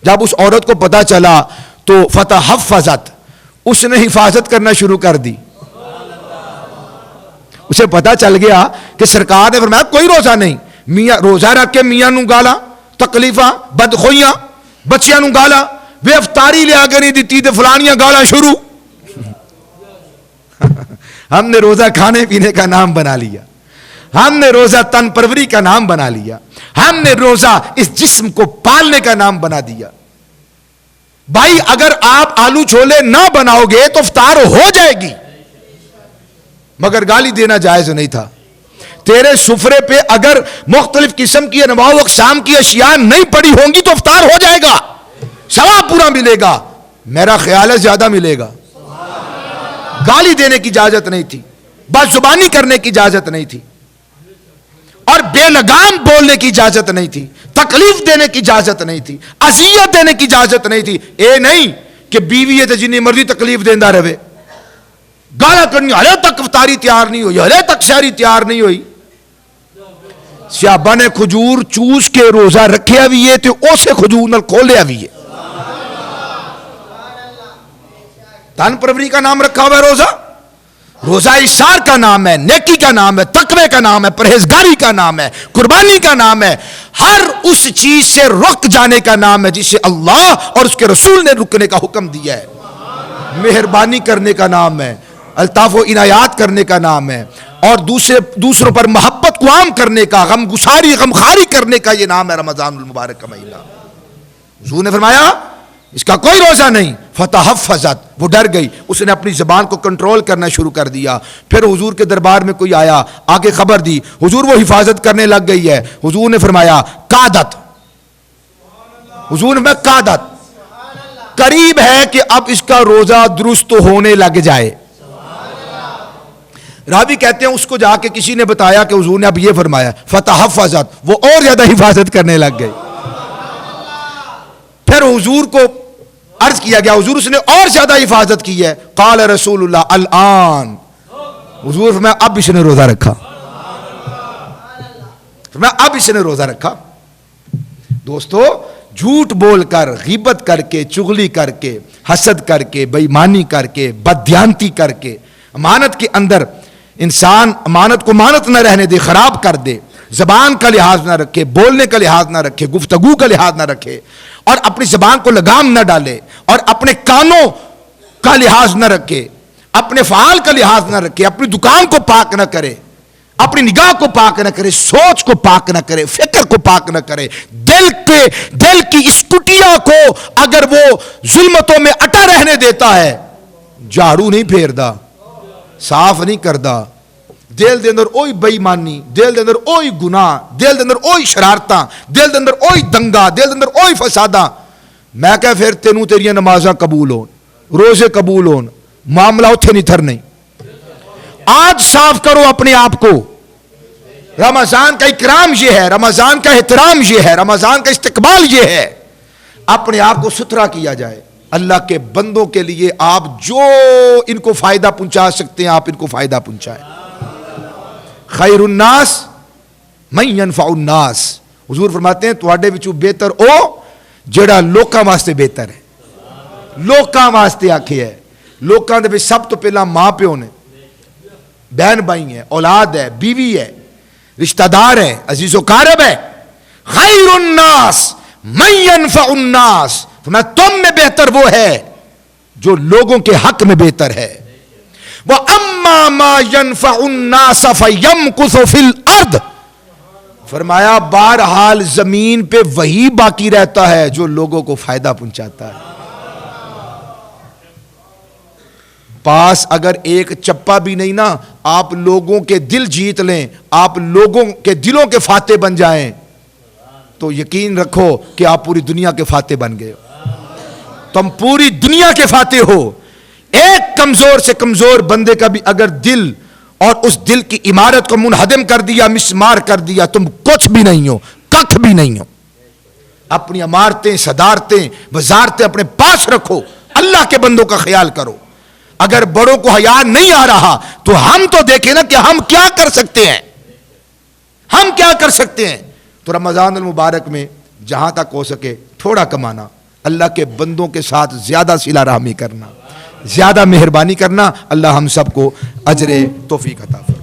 جب اس عورت کو پتا چلا تو فتحفظت، اس نے حفاظت کرنا شروع کر دی۔ اسے پتا چل گیا کہ سرکار نے فرمایا کوئی روزہ نہیں، میاں روزہ رکھ کے میاں نو گالا تکلیفاں بدخویاں، بچیاں نو گالا، بے افطاری لیا کے نہیں دیتی تے فلانیاں گالا شروع۔ ہم نے روزہ کھانے پینے کا نام بنا لیا، ہم نے روزہ تن پروری کا نام بنا لیا، ہم نے روزہ اس جسم کو پالنے کا نام بنا دیا۔ بھائی اگر آپ آلو چھولے نہ بناؤ گے تو افطار ہو جائے گی، مگر گالی دینا جائز نہیں تھا۔ تیرے سفرے پہ اگر مختلف قسم کی انواع و اقسام کی اشیاء نہیں پڑی ہوں گی تو افطار ہو جائے گا، ثواب پورا ملے گا، میرا خیال ہے زیادہ ملے گا۔ گالی دینے کی اجازت نہیں تھی، بد زبانی کرنے کی اجازت نہیں تھی، اور بے لگام بولنے کی اجازت نہیں تھی، تکلیف دینے کی اجازت نہیں تھی، اذیت دینے کی اجازت نہیں تھی۔ اے نہیں کہ بیوی ہے تو جنی مرضی تکلیف دیندہ رہے، گالا کرنی، ہلے تک افطاری تیار نہیں ہوئی، ہلے تک شہری تیار نہیں ہوئی۔ صحابہ نے کھجور چوس کے روزہ رکھیا بھی ہے تو اسے کھجور نال کھولیا بھی ہے۔ تن پروری کا نام رکھا ہوا ہے روزہ، روزہ اشار کا نام ہے، نیکی کا نام ہے، تقوی کا نام ہے، پرہیزگاری کا نام ہے، قربانی کا نام ہے، ہر اس چیز سے رک جانے کا نام ہے جسے اللہ اور اس کے رسول نے رکنے کا حکم دیا ہے، مہربانی کرنے کا نام ہے، الطاف و عنایات کرنے کا نام ہے، اور دوسروں پر محبت کو عام کرنے کا، غم گساری غم خاری کرنے کا یہ نام ہے رمضان المبارک کا مہینہ۔ حضور نے فرمایا اس کا کوئی روزہ نہیں۔ فتحفظت، وہ ڈر گئی، اس نے اپنی زبان کو کنٹرول کرنا شروع کر دیا۔ پھر حضور کے دربار میں کوئی آیا، آگے خبر دی، حضور وہ حفاظت کرنے لگ گئی ہے۔ حضور نے فرمایا قادت، حضور نے قادت، قریب ہے کہ اب اس کا روزہ درست ہونے لگ جائے۔ راوی کہتے ہیں اس کو جا کے کسی نے بتایا کہ حضور نے اب یہ فرمایا، فتحفظت، وہ اور زیادہ حفاظت کرنے لگ گئی۔ پھر حضور کو عرض کیا گیا، حضور اس نے اور زیادہ حفاظت کی ہے۔ قال رسول اللہ الان، حضور فرمایا اب اس نے روزہ رکھا، فرمایا اب اس نے روزہ رکھا۔ دوستو جھوٹ بول کر، غیبت کر کے، چغلی کر کے، حسد کر کے، بے ایمانی کر کے، بددیانتی کر کے، امانت کے اندر انسان امانت کو امانت نہ رہنے دے، خراب کر دے، زبان کا لحاظ نہ رکھے، بولنے کا لحاظ نہ رکھے، گفتگو کا لحاظ نہ رکھے، اور اپنی زبان کو لگام نہ ڈالے، اور اپنے کانوں کا لحاظ نہ رکھے، اپنے فعال کا لحاظ نہ رکھے، اپنی دکان کو پاک نہ کرے، اپنی نگاہ کو پاک نہ کرے، سوچ کو پاک نہ کرے، فکر کو پاک نہ کرے، دل کی اس کٹیا کو اگر وہ ظلمتوں میں اٹا رہنے دیتا ہے، جھاڑو نہیں پھیردا، صاف نہیں کردا، دل دے اندر اوہی بے ایمانی، دل دے اندر اوہی گناہ، دل دے اندر اوہی شرارتاں، دل دے اندر اوہی دنگا، دل دے اندر اوہی فساداں، میں کہا پھر تینوں تیریاں نمازاں قبول ہون، روزے قبول ہون، معاملہ اتھے نہیں تھر نہیں۔ آج صاف کرو اپنے آپ کو۔ رمضان کا اکرام یہ ہے، رمضان کا احترام یہ ہے، رمضان کا استقبال یہ ہے، اپنے آپ کو ستھرا کیا جائے۔ اللہ کے بندوں کے لیے آپ جو ان کو فائدہ پہنچا سکتے ہیں آپ ان کو فائدہ پہنچائیں۔ خیر الناس من ينفع الناس، حضور فرماتے ہیں تواڈے وچوں بہتر او جڑا لوکاں واسطے بہتر ہے۔ لوکاں واسطے آکھے ہے، لوکاں دے وچ سب تو پہلا ماں پیو نے، بہن بھائی ہیں، اولاد ہے، بیوی ہے، رشتہ دار ہے، عزیز و قارب ہے۔ خیر الناس من ينفع الناس، تم میں بہتر وہ ہے جو لوگوں کے حق میں بہتر ہے۔ وَأَمَّا مَا يَنْفَعُ النَّاسَ فَيَمْكُثُ فِي الْأَرْضِ، فرمایا بہرحال زمین پہ وہی باقی رہتا ہے جو لوگوں کو فائدہ پہنچاتا ہے۔ پاس اگر ایک چپا بھی نہیں نا، آپ لوگوں کے دل جیت لیں، آپ لوگوں کے دلوں کے فاتح بن جائیں تو یقین رکھو کہ آپ پوری دنیا کے فاتح بن گئے ہو۔ تم پوری دنیا کے فاتح ہو۔ ایک کمزور سے کمزور بندے کا بھی اگر دل اور اس دل کی عمارت کو منہدم کر دیا، مسمار کر دیا، تم کچھ بھی نہیں ہو، کچھ بھی نہیں ہو۔ اپنی عمارتیں، صدارتیں، وزارتیں اپنے پاس رکھو، اللہ کے بندوں کا خیال کرو۔ اگر بڑوں کو حیا نہیں آ رہا تو ہم تو دیکھیں نا کہ ہم کیا کر سکتے ہیں، ہم کیا کر سکتے ہیں۔ تو رمضان المبارک میں جہاں تک ہو سکے تھوڑا کمانا، اللہ کے بندوں کے ساتھ زیادہ صلہ رحمی کرنا، زیادہ مہربانی کرنا۔ اللہ ہم سب کو اجر توفیق عطا فرمائے۔